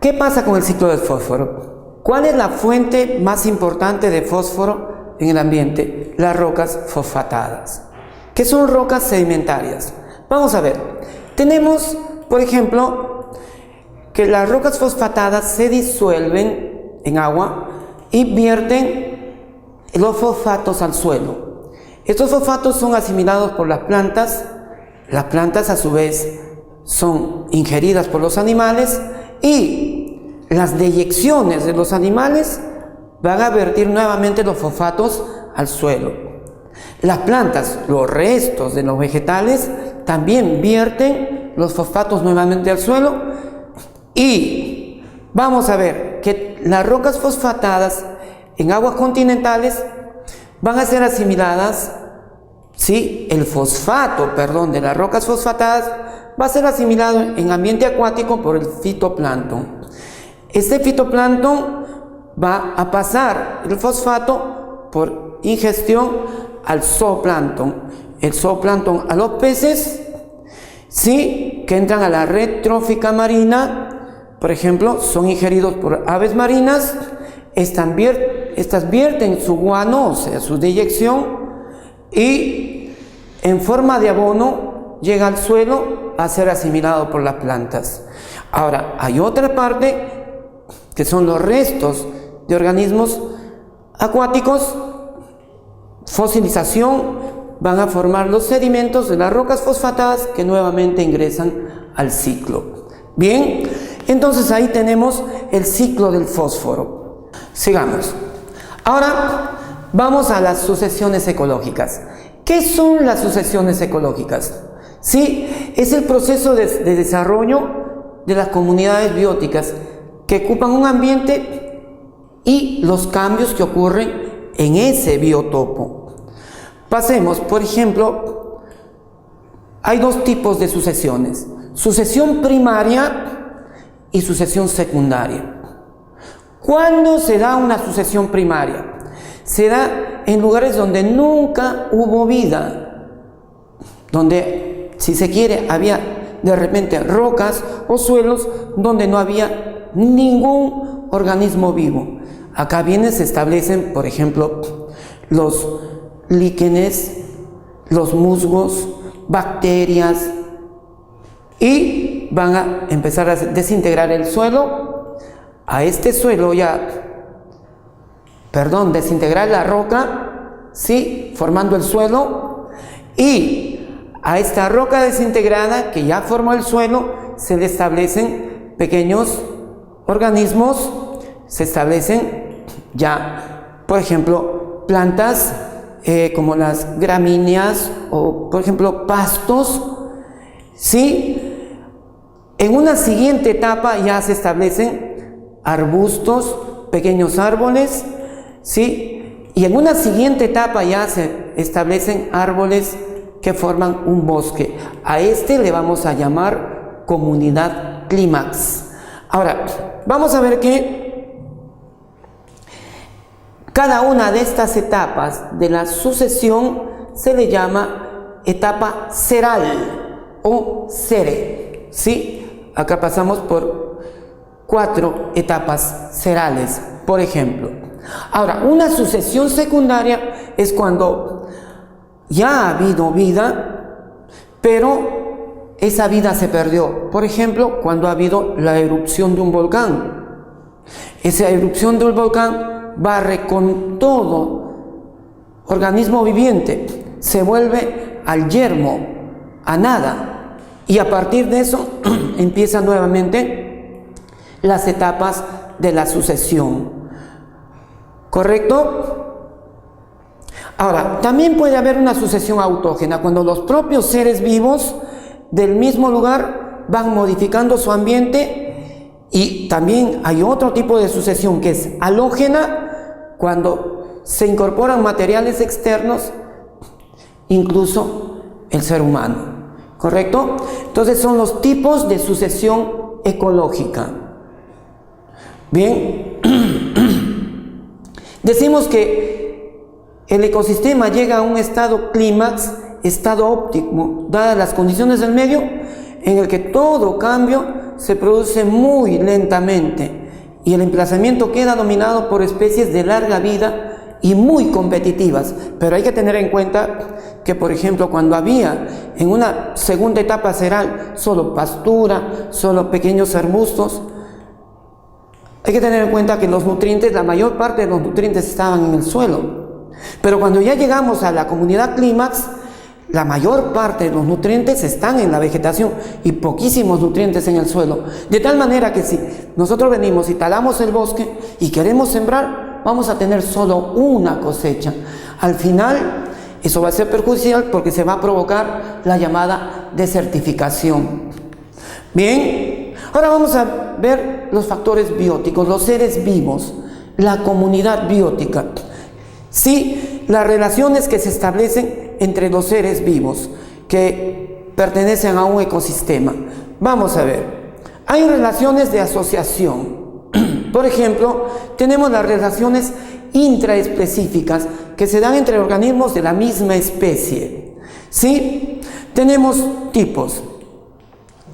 ¿Qué pasa con el ciclo del fósforo? ¿Cuál es la fuente más importante de fósforo en el ambiente? Las rocas fosfatadas, que son rocas sedimentarias. Vamos a ver, tenemos, por ejemplo, que las rocas fosfatadas se disuelven en agua y vierten los fosfatos al suelo. Estos fosfatos son asimilados por las plantas a su vez son ingeridas por los animales, y las deyecciones de los animales van a vertir nuevamente los fosfatos al suelo. Las plantas, los restos de los vegetales, también vierten los fosfatos nuevamente al suelo. Y vamos a ver que las rocas fosfatadas en aguas continentales van a ser asimiladas, ¿sí? El fosfato, de las rocas fosfatadas va a ser asimilado en ambiente acuático por el fitoplancton. Este fitoplancton va a pasar el fosfato por ingestión al zooplancton. El zooplancton a los peces, ¿sí? Que entran a la red trófica marina. Por ejemplo, son ingeridos por aves marinas, estas vierten su guano, o sea, su deyección, y en forma de abono llega al suelo a ser asimilado por las plantas. Ahora, hay otra parte que son los restos de organismos acuáticos, fosilización, van a formar los sedimentos de las rocas fosfatadas que nuevamente ingresan al ciclo. Bien, entonces ahí tenemos el ciclo del fósforo. Sigamos. Ahora vamos a las sucesiones ecológicas. ¿Qué son las sucesiones ecológicas? Sí, es el proceso de desarrollo de las comunidades bióticas que ocupan un ambiente y los cambios que ocurren en ese biotopo. Pasemos, por ejemplo, hay dos tipos de sucesiones: sucesión primaria y sucesión secundaria. ¿Cuándo se da una sucesión primaria? Se da en lugares donde nunca hubo vida, donde, si se quiere, había de repente rocas o suelos donde no había ningún organismo vivo. Acá se establecen, por ejemplo, los líquenes, los musgos, bacterias, y van a empezar a desintegrar el suelo. A este suelo desintegrar la roca, ¿sí? Formando el suelo, y a esta roca desintegrada que ya formó el suelo se le establecen pequeños organismos, se establecen ya, por ejemplo, plantas como las gramíneas o, por ejemplo, pastos, ¿sí? En una siguiente etapa ya se establecen arbustos, pequeños árboles, ¿sí? Y en una siguiente etapa ya se establecen árboles que forman un bosque. A este le vamos a llamar comunidad clímax. Ahora, vamos a ver que cada una de estas etapas de la sucesión se le llama etapa seral o sere, ¿sí? Acá pasamos por 4 etapas serales, por ejemplo. Ahora, una sucesión secundaria es cuando ya ha habido vida, pero esa vida se perdió. Por ejemplo, cuando ha habido la erupción de un volcán. Esa erupción de un volcán barre con todo organismo viviente, se vuelve al yermo, a nada, y a partir de eso empiezan nuevamente las etapas de la sucesión. ¿Correcto? Ahora, también puede haber una sucesión autógena, cuando los propios seres vivos del mismo lugar van modificando su ambiente, y también hay otro tipo de sucesión que es halógena, cuando se incorporan materiales externos, incluso el ser humano. ¿Correcto? Entonces son los tipos de sucesión ecológica. Bien, decimos que el ecosistema llega a un estado clímax, estado óptimo, dadas las condiciones del medio, en el que todo cambio se produce muy lentamente y el emplazamiento queda dominado por especies de larga vida y muy competitivas. Pero hay que tener en cuenta que, por ejemplo, cuando había en una segunda etapa seral solo pastura, solo pequeños arbustos, hay que tener en cuenta que los nutrientes, la mayor parte de los nutrientes estaban en el suelo. Pero cuando ya llegamos a la comunidad clímax, la mayor parte de los nutrientes están en la vegetación y poquísimos nutrientes en el suelo. De tal manera que si nosotros venimos y talamos el bosque y queremos sembrar, vamos a tener solo una cosecha. Al final, eso va a ser perjudicial porque se va a provocar la llamada desertificación. Bien, ahora vamos a ver los factores bióticos, los seres vivos, la comunidad biótica. Sí, las relaciones que se establecen entre los seres vivos que pertenecen a un ecosistema. Vamos a ver, hay relaciones de asociación. Por ejemplo, tenemos las relaciones intraespecíficas que se dan entre organismos de la misma especie. ¿Sí? Tenemos tipos: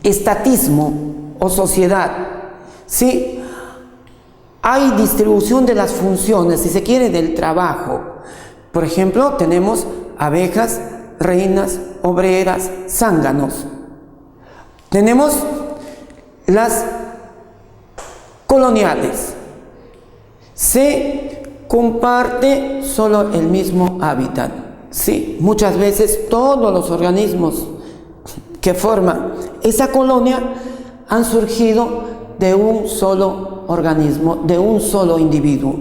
estatismo o sociedad. ¿Sí? Hay distribución de las funciones, si se quiere, del trabajo. Por ejemplo, tenemos abejas, reinas, obreras, zánganos. Tenemos las coloniales. Se comparte solo el mismo hábitat. Sí, muchas veces todos los organismos que forman esa colonia han surgido de un solo organismo, de un solo individuo.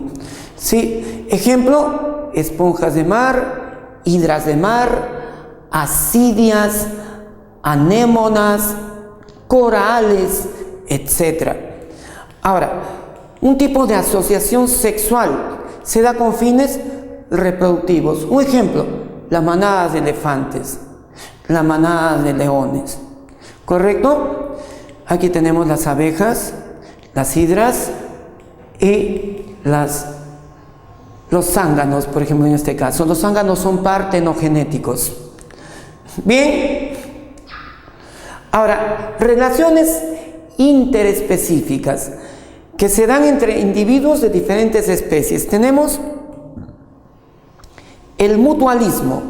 ¿Sí? Ejemplo, esponjas de mar, hidras de mar, asidias, anémonas, corales, etc. Ahora, un tipo de asociación sexual se da con fines reproductivos. Un ejemplo, las manadas de elefantes, las manadas de leones. ¿Correcto? Aquí tenemos las abejas, las hidras y los zánganos, por ejemplo, en este caso. Los zánganos son partenogenéticos. Bien. Ahora, relaciones interespecíficas que se dan entre individuos de diferentes especies. Tenemos el mutualismo,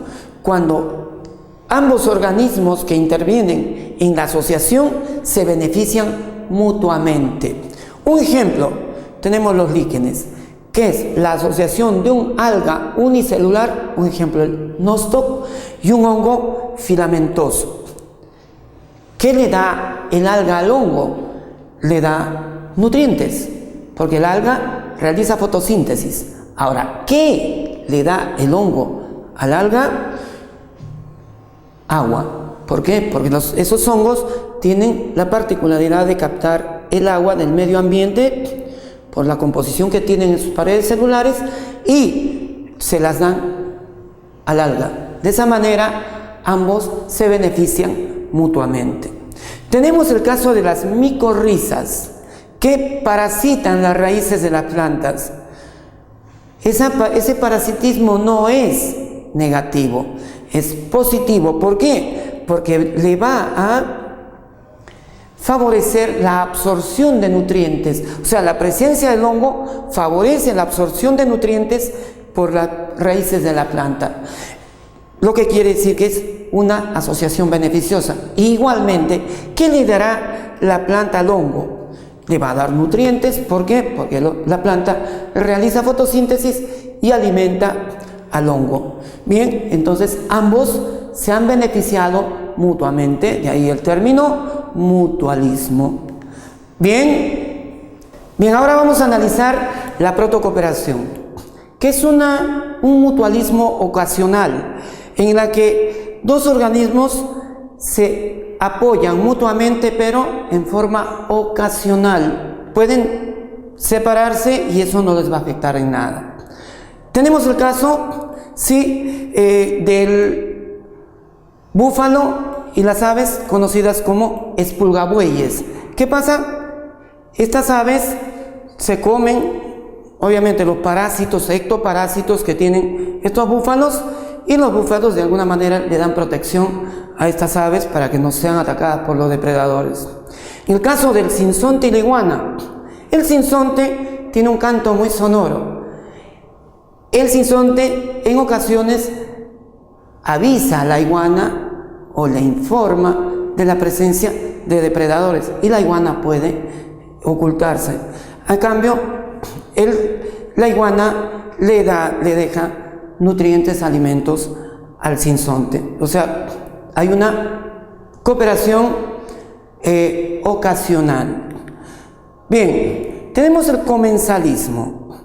cuando ambos organismos que intervienen en la asociación se benefician mutuamente. Un ejemplo, tenemos los líquenes, que es la asociación de un alga unicelular, un ejemplo el nostoc, y un hongo filamentoso. ¿Qué le da el alga al hongo? Le da nutrientes, porque el alga realiza fotosíntesis. Ahora, ¿qué le da el hongo al alga? Agua. ¿Por qué? Porque esos hongos tienen la particularidad de captar el agua del medio ambiente por la composición que tienen en sus paredes celulares y se las dan al alga. De esa manera, ambos se benefician mutuamente. Tenemos el caso de las micorrizas que parasitan las raíces de las plantas. Ese parasitismo no es negativo, es positivo. ¿Por qué? Porque le va a favorecer la absorción de nutrientes. O sea, la presencia del hongo favorece la absorción de nutrientes por las raíces de la planta. Lo que quiere decir que es una asociación beneficiosa. Igualmente, ¿qué le dará la planta al hongo? Le va a dar nutrientes. ¿Por qué? Porque la planta realiza fotosíntesis y alimenta al hongo. Bien, entonces ambos se han beneficiado mutuamente, de ahí el término mutualismo. Bien, ahora vamos a analizar la protocooperación, que es un mutualismo ocasional, en la que dos organismos se apoyan mutuamente, pero en forma ocasional. Pueden separarse y eso no les va a afectar en nada. Tenemos el caso, sí, del búfalo y las aves conocidas como espulgabueyes. ¿Qué pasa? Estas aves se comen, obviamente, los parásitos, ectoparásitos que tienen estos búfalos, y los búfalos de alguna manera le dan protección a estas aves para que no sean atacadas por los depredadores. En el caso del sinsonte y la iguana, el sinsonte tiene un canto muy sonoro. El sinsonte en ocasiones avisa a la iguana o le informa de la presencia de depredadores y la iguana puede ocultarse. A cambio, la iguana le deja nutrientes, alimentos al sinsonte. O sea, hay una cooperación ocasional. Bien, tenemos el comensalismo.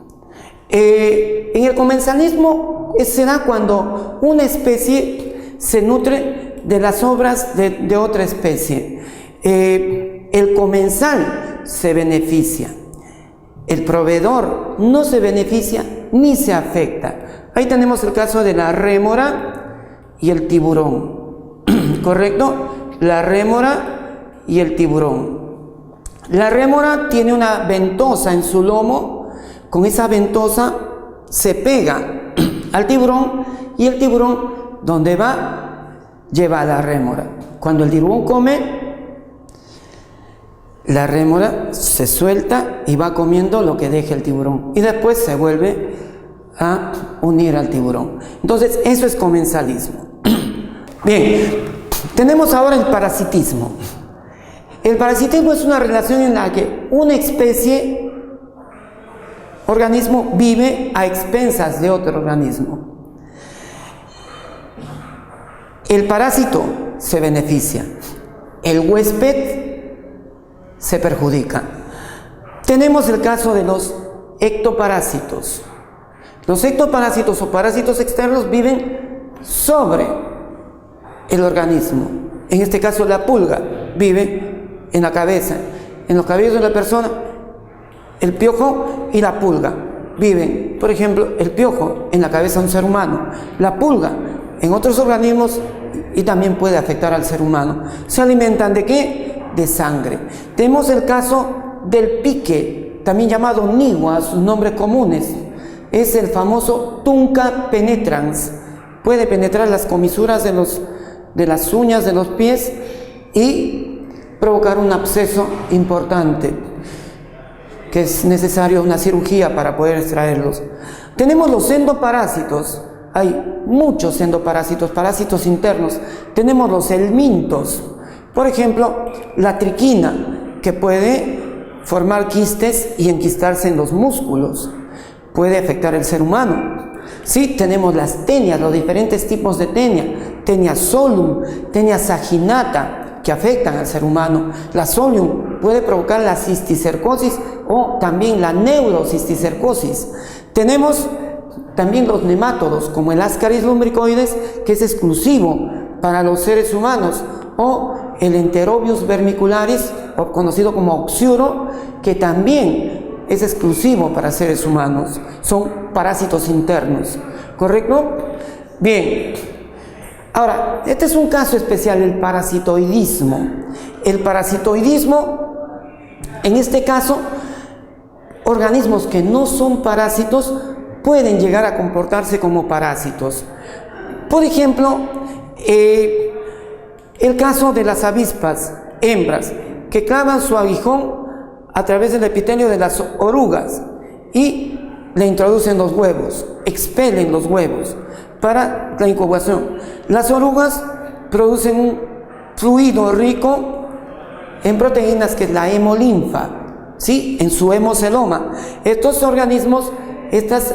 En el comensalismo se da cuando una especie se nutre de las obras de otra especie. El comensal se beneficia. El proveedor no se beneficia ni se afecta. Ahí tenemos el caso de la rémora y el tiburón. ¿Correcto? La rémora y el tiburón. La rémora tiene una ventosa en su lomo. Con esa ventosa se pega al tiburón y el tiburón, donde va, lleva a la rémora. Cuando el tiburón come, la rémora se suelta y va comiendo lo que deje el tiburón y después se vuelve a unir al tiburón. Entonces, eso es comensalismo. Bien, tenemos ahora el parasitismo. El parasitismo es una relación en la que una especie, organismo, vive a expensas de otro organismo. El parásito se beneficia, el huésped se perjudica. Tenemos el caso de los ectoparásitos. Los ectoparásitos o parásitos externos viven sobre el organismo. En este caso la pulga vive en la cabeza, en los cabellos de la persona. El piojo y la pulga viven, por ejemplo, el piojo en la cabeza de un ser humano, la pulga en otros organismos y también puede afectar al ser humano. ¿Se alimentan de qué? De sangre. Tenemos el caso del pique, también llamado nigua, sus nombres comunes. Es el famoso Tunca penetrans. Puede penetrar las comisuras de las uñas de los pies y provocar un absceso importante, que es necesario una cirugía para poder extraerlos. Tenemos los endoparásitos. Hay muchos endoparásitos, parásitos internos. Tenemos los helmintos. Por ejemplo, la triquina, que puede formar quistes y enquistarse en los músculos. Puede afectar al ser humano. Sí, tenemos las tenias, los diferentes tipos de tenia. Tenia solum, tenia saginata, que afectan al ser humano. La solium puede provocar la cisticercosis o también la neurocisticercosis. Tenemos también los nemátodos, como el Ascaris lumbricoides, que es exclusivo para los seres humanos, o el Enterobius vermicularis, o conocido como oxiuro, que también es exclusivo para seres humanos. Son parásitos internos, ¿correcto? Bien. Ahora, este es un caso especial, el parasitoidismo. El parasitoidismo, en este caso, organismos que no son parásitos pueden llegar a comportarse como parásitos. Por ejemplo, el caso de las avispas hembras que clavan su aguijón a través del epitelio de las orugas y le introducen los huevos, expelen los huevos para la incubación. Las orugas producen un fluido rico en proteínas que es la hemolinfa, ¿sí? En su hemoceloma. Estos organismos, estas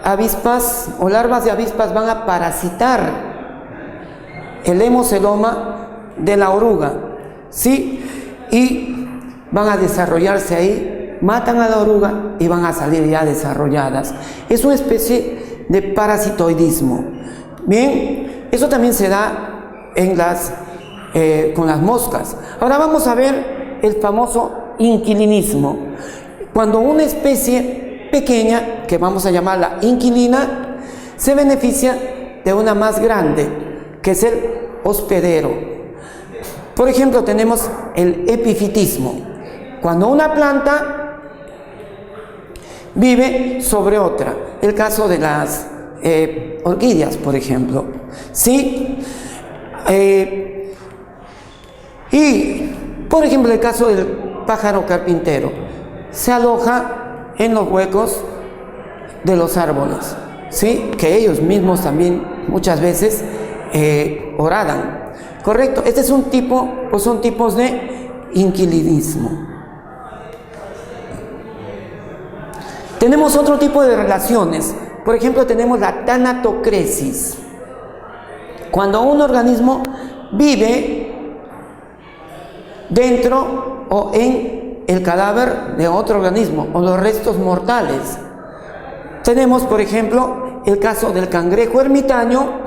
avispas o larvas de avispas van a parasitar el hemoceloma de la oruga, ¿sí? Y van a desarrollarse ahí, matan a la oruga y van a salir ya desarrolladas. Es una especie de parasitoidismo. Bien, eso también se da en con las moscas. Ahora vamos a ver el famoso inquilinismo. Cuando una especie pequeña, que vamos a llamarla inquilina, se beneficia de una más grande, que es el hospedero. Por ejemplo, tenemos el epifitismo. Cuando una planta vive sobre otra. El caso de las orquídeas, por ejemplo. ¿Sí? Y, por ejemplo, el caso del pájaro carpintero. Se aloja en los huecos de los árboles, ¿sí? Que ellos mismos también muchas veces horadan. ¿Correcto? Este es un tipo, o son tipos de inquilinismo. Tenemos otro tipo de relaciones. Por ejemplo, tenemos la tanatocresis. Cuando un organismo vive dentro o en el cadáver de otro organismo o los restos mortales. Tenemos, por ejemplo, el caso del cangrejo ermitaño,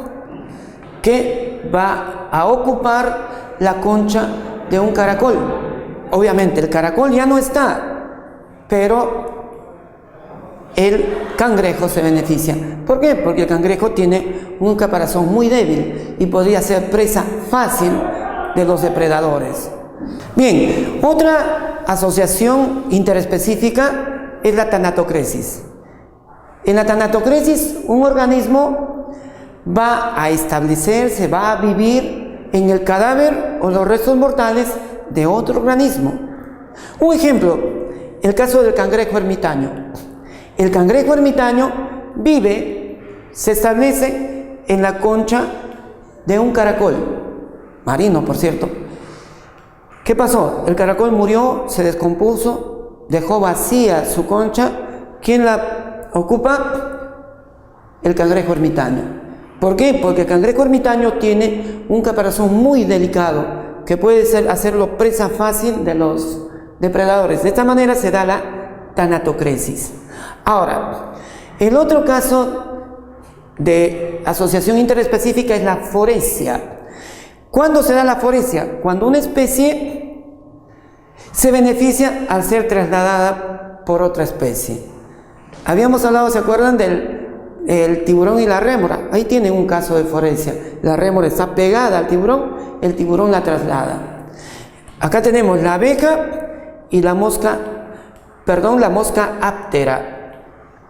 que va a ocupar la concha de un caracol. Obviamente el caracol ya no está, pero el cangrejo se beneficia. ¿Por qué? Porque el cangrejo tiene un caparazón muy débil y podría ser presa fácil de los depredadores. Bien, otra asociación interespecífica es la tanatocresis. En la tanatocresis, un organismo va a establecerse, va a vivir en el cadáver o los restos mortales de otro organismo. Un ejemplo, el caso del cangrejo ermitaño. El cangrejo ermitaño vive, se establece en la concha de un caracol, marino por cierto. ¿Qué pasó? El caracol murió, se descompuso, dejó vacía su concha. ¿Quién la ocupa? El cangrejo ermitaño. ¿Por qué? Porque el cangrejo ermitaño tiene un caparazón muy delicado que puede hacerlo presa fácil de los depredadores. De esta manera se da la tanatocresis. Ahora, El otro caso de asociación interespecífica es la foresia. ¿Cuándo se da la foresia? Cuando una especie se beneficia al ser trasladada por otra especie. Habíamos hablado, ¿se acuerdan del tiburón y la rémora? Ahí tienen un caso de foresia. La rémora está pegada al tiburón, el tiburón la traslada. Acá tenemos la abeja y la mosca áptera,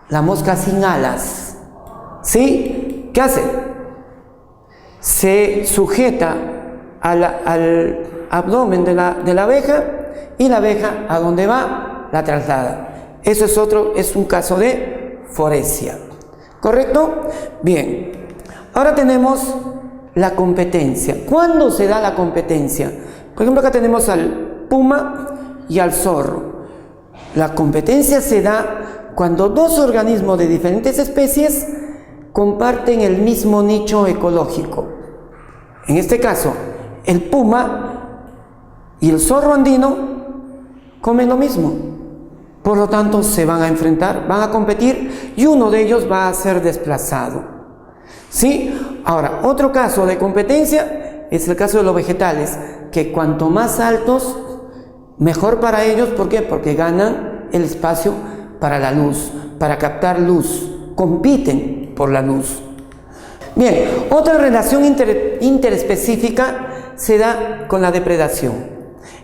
la mosca sin alas. ¿Sí? ¿Qué hace? Se sujeta al abdomen de la abeja, y la abeja, ¿a dónde va? La traslada. Eso es un caso de foresia. ¿Correcto? Bien. Ahora tenemos la competencia. ¿Cuándo se da la competencia? Por ejemplo, acá tenemos al puma y al zorro. La competencia se da cuando dos organismos de diferentes especies comparten el mismo nicho ecológico. En este caso, el puma y el zorro andino comen lo mismo. Por lo tanto, se van a enfrentar, van a competir, y uno de ellos va a ser desplazado. ¿Sí? Ahora, otro caso de competencia es el caso de los vegetales, que cuanto más altos, mejor para ellos. ¿Por qué? Porque ganan el espacio para la luz, para captar luz, compiten por la luz. Bien, otra relación interespecífica se da con la depredación.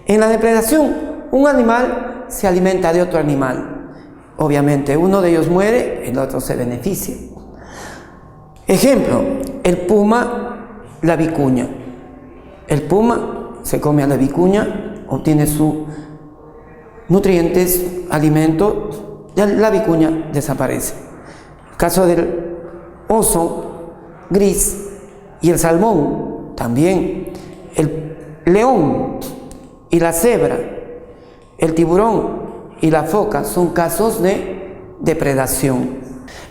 En la depredación, un animal se alimenta de otro animal. Obviamente, uno de ellos muere, el otro se beneficia. Ejemplo, el puma, la vicuña. El puma se come a la vicuña, obtiene sus nutrientes, alimento, y la vicuña desaparece. El caso del oso gris y el salmón, también. El león y la cebra, el tiburón y la foca son casos de depredación.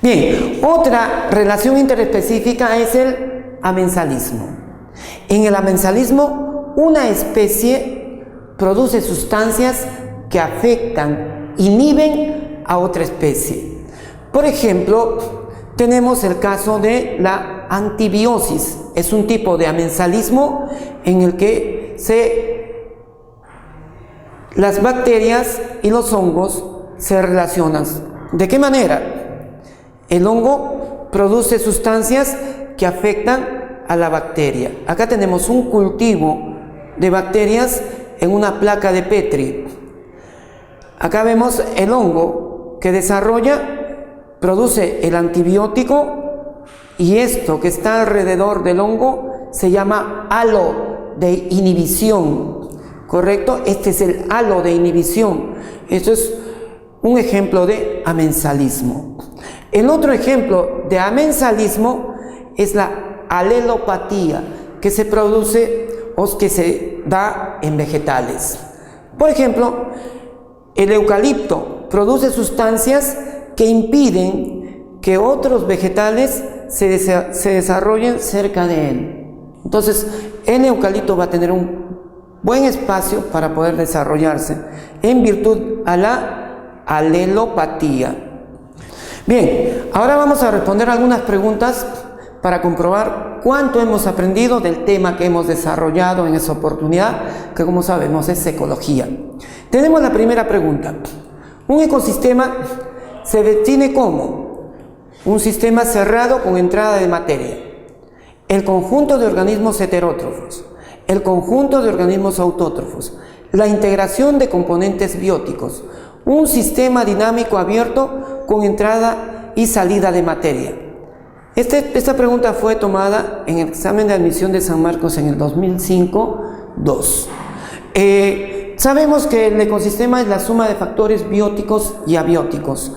Bien, otra relación interespecífica es el amensalismo. En el amensalismo, una especie produce sustancias que afectan, inhiben a otra especie. Por ejemplo, tenemos el caso de la antibiosis. Es un tipo de amensalismo en el que las bacterias y los hongos se relacionan. ¿De qué manera? El hongo produce sustancias que afectan a la bacteria. Acá tenemos un cultivo de bacterias en una placa de Petri. Acá vemos el hongo que produce el antibiótico, y esto que está alrededor del hongo se llama halo de inhibición. ¿Correcto? Este es el halo de inhibición. Esto es un ejemplo de amensalismo. El otro ejemplo de amensalismo es la alelopatía, que se produce o que se da en vegetales. Por ejemplo, el eucalipto produce sustancias que impiden que otros vegetales se desarrollen cerca de él. Entonces, el eucalipto va a tener un buen espacio para poder desarrollarse en virtud a la alelopatía. Bien, ahora vamos a responder algunas preguntas para comprobar cuánto hemos aprendido del tema que hemos desarrollado en esa oportunidad, que como sabemos es ecología. Tenemos la primera pregunta. Un ecosistema se define como un sistema cerrado con entrada de materia, el conjunto de organismos heterótrofos, el conjunto de organismos autótrofos, la integración de componentes bióticos, un sistema dinámico abierto con entrada y salida de materia. Esta pregunta fue tomada en el examen de admisión de San Marcos en el 2005-2. Sabemos que el ecosistema es la suma de factores bióticos y abióticos.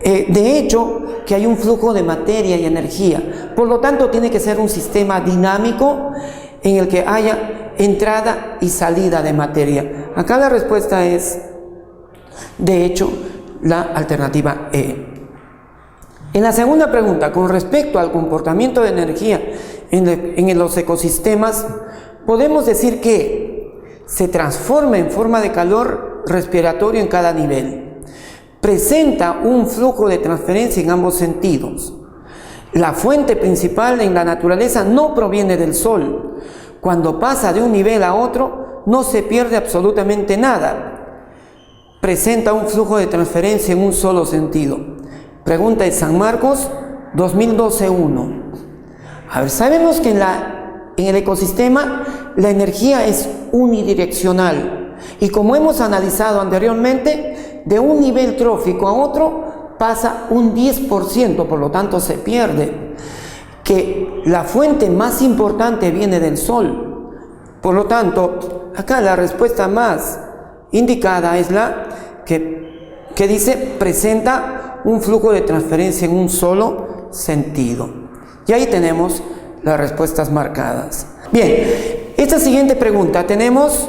De hecho, que hay un flujo de materia y energía. Por lo tanto, tiene que ser un sistema dinámico en el que haya entrada y salida de materia. Acá la respuesta es, de hecho, la alternativa E. En la segunda pregunta, con respecto al comportamiento de energía en los ecosistemas, podemos decir que se transforma en forma de calor respiratorio en cada nivel. presenta un flujo de transferencia en ambos sentidos. La fuente principal en la naturaleza no proviene del Sol. Cuando pasa de un nivel a otro, no se pierde absolutamente nada. Presenta un flujo de transferencia en un solo sentido. Pregunta de San Marcos 2012-1. A ver, sabemos que en el ecosistema la energía es unidireccional. Y como hemos analizado anteriormente, de un nivel trófico a otro pasa un 10%, por lo tanto se pierde. Que la fuente más importante viene del Sol. Por lo tanto, acá la respuesta más indicada es la que dice presenta un flujo de transferencia en un solo sentido. Y ahí tenemos las respuestas marcadas. Bien, esta siguiente pregunta tenemos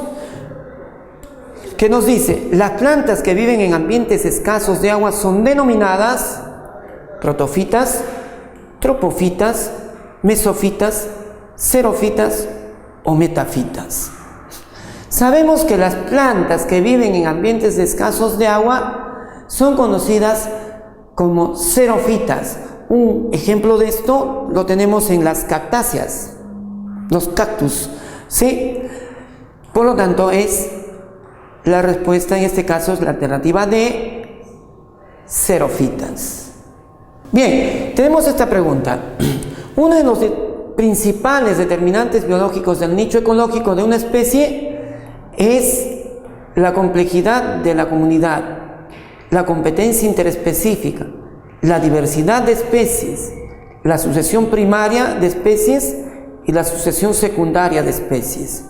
que nos dice: las plantas que viven en ambientes escasos de agua son denominadas protofitas, tropofitas, mesofitas, xerofitas o metafitas. Sabemos que las plantas que viven en ambientes escasos de agua son conocidas como xerofitas. Un ejemplo de esto lo tenemos en las cactáceas, los cactus, ¿sí? Por lo tanto, la respuesta en este caso es la alternativa de xerofitas. Bien, tenemos esta pregunta. Uno de los principales determinantes biológicos del nicho ecológico de una especie es la complejidad de la comunidad, la competencia interespecífica, la diversidad de especies, la sucesión primaria de especies y la sucesión secundaria de especies.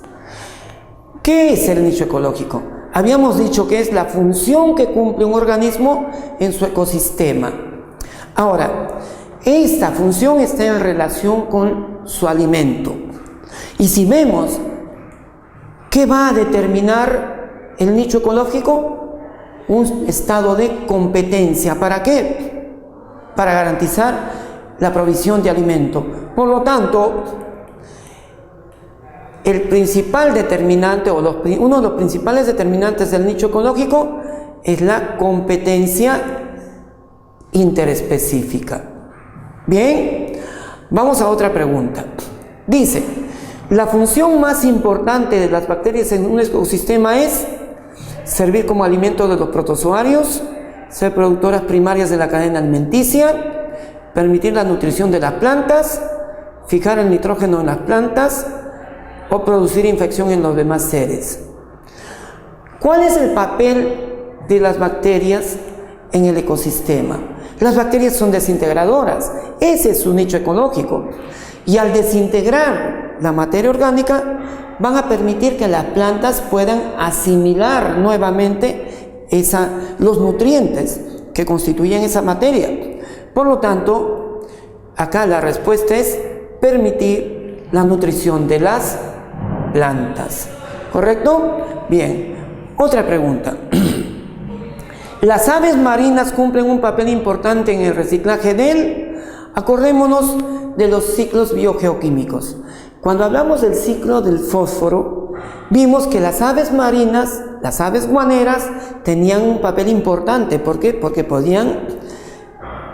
¿Qué es el nicho ecológico? Habíamos dicho que es la función que cumple un organismo en su ecosistema. Ahora, esta función está en relación con su alimento. Y si vemos, ¿qué va a determinar el nicho ecológico? Un estado de competencia. ¿Para qué? Para garantizar la provisión de alimento. Por lo tanto, el principal determinante uno de los principales determinantes del nicho ecológico es la competencia interespecífica. Bien, vamos a otra pregunta. Dice: la función más importante de las bacterias en un ecosistema es servir como alimento de los protozoarios, ser productoras primarias de la cadena alimenticia, permitir la nutrición de las plantas, fijar el nitrógeno en las plantas o producir infección en los demás seres. ¿Cuál es el papel de las bacterias en el ecosistema? Las bacterias son desintegradoras, ese es su nicho ecológico, y al desintegrar la materia orgánica van a permitir que las plantas puedan asimilar nuevamente los nutrientes que constituyen esa materia. Por lo tanto, acá la respuesta es permitir la nutrición de las plantas. ¿Correcto? Bien. Otra pregunta. ¿Las aves marinas cumplen un papel importante en el reciclaje Acordémonos de los ciclos biogeoquímicos. Cuando hablamos del ciclo del fósforo, vimos que las aves marinas, las aves guaneras, tenían un papel importante. ¿Por qué? Porque podían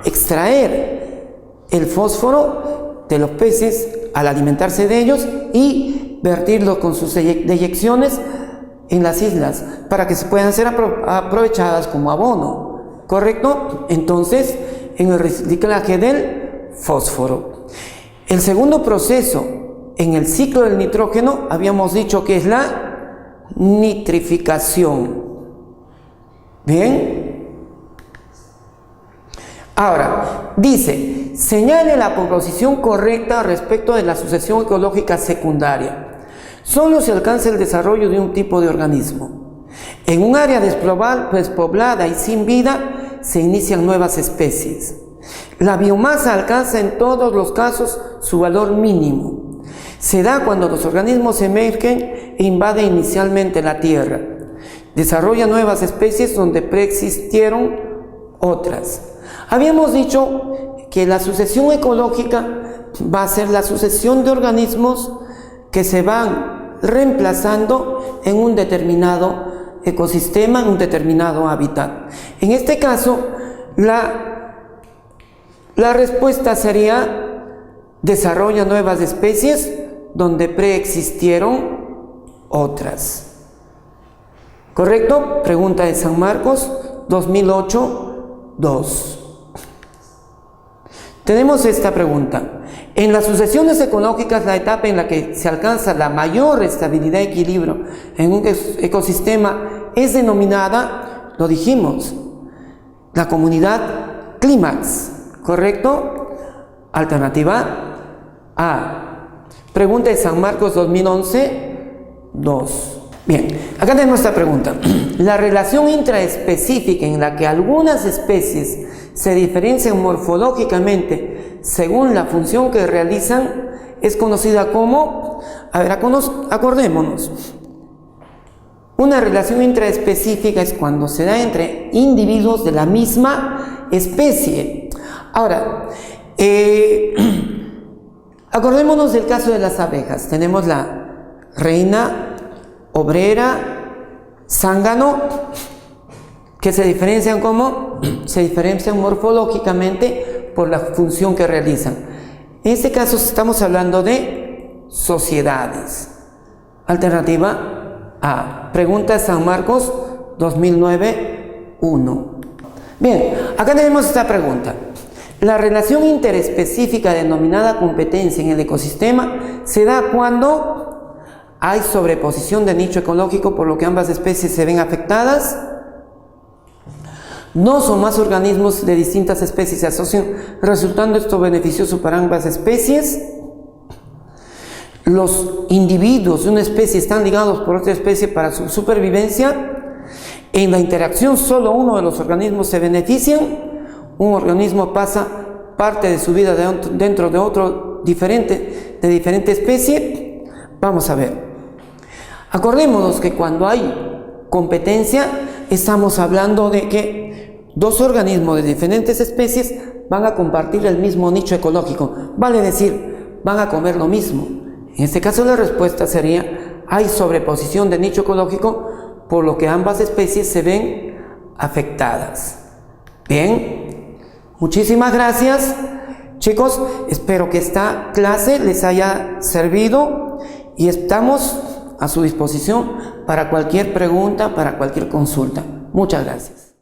extraer el fósforo de los peces al alimentarse de ellos y vertirlo con sus deyecciones en las islas para que se puedan ser aprovechadas como abono. ¿Correcto? Entonces, en el reciclaje del fósforo. El segundo proceso en el ciclo del nitrógeno habíamos dicho que es la nitrificación. ¿Bien? Ahora, dice, señale la proposición correcta respecto de la sucesión ecológica secundaria. Solo se alcanza el desarrollo de un tipo de organismo. En un área despoblada y sin vida se inician nuevas especies. La biomasa alcanza en todos los casos su valor mínimo. Se da cuando los organismos emergen e invaden inicialmente la tierra. Desarrolla nuevas especies donde preexistieron otras. Habíamos dicho que la sucesión ecológica va a ser la sucesión de organismos que se van reemplazando en un determinado ecosistema en un determinado hábitat. En este caso, la respuesta sería: desarrolla nuevas especies donde preexistieron otras. ¿Correcto? Pregunta de San Marcos 2008-2. Tenemos esta pregunta. En las sucesiones ecológicas, la etapa en la que se alcanza la mayor estabilidad y equilibrio en un ecosistema es denominada, lo dijimos, la comunidad clímax. ¿Correcto? Alternativa A. Pregunta de San Marcos 2011-2. Bien, acá tenemos esta pregunta. La relación intraespecífica en la que algunas especies se diferencian morfológicamente según la función que realizan es conocida como, acordémonos. Una relación intraespecífica es cuando se da entre individuos de la misma especie. Ahora, acordémonos del caso de las abejas. Tenemos la reina, obrera, zángano, que se diferencian como, se diferencian morfológicamente por la función que realizan. En este caso estamos hablando de sociedades. Alternativa A. Pregunta San Marcos 2009-1. Bien, acá tenemos esta pregunta. La relación interespecífica denominada competencia en el ecosistema se da cuando hay sobreposición de nicho ecológico, por lo que ambas especies se ven afectadas. Dos o más organismos de distintas especies se asocian, resultando esto beneficioso para ambas especies. Los individuos de una especie están ligados por otra especie para su supervivencia. En la interacción solo uno de los organismos se beneficia. Un organismo pasa parte de su vida dentro de otro de diferente especie. Vamos a ver. Acordémonos que cuando hay competencia estamos hablando de que dos organismos de diferentes especies van a compartir el mismo nicho ecológico, vale decir, van a comer lo mismo. En este caso la respuesta sería: hay sobreposición de nicho ecológico, por lo que ambas especies se ven afectadas. Bien, muchísimas gracias, chicos. Espero que esta clase les haya servido y estamos a su disposición para cualquier pregunta, para cualquier consulta. Muchas gracias.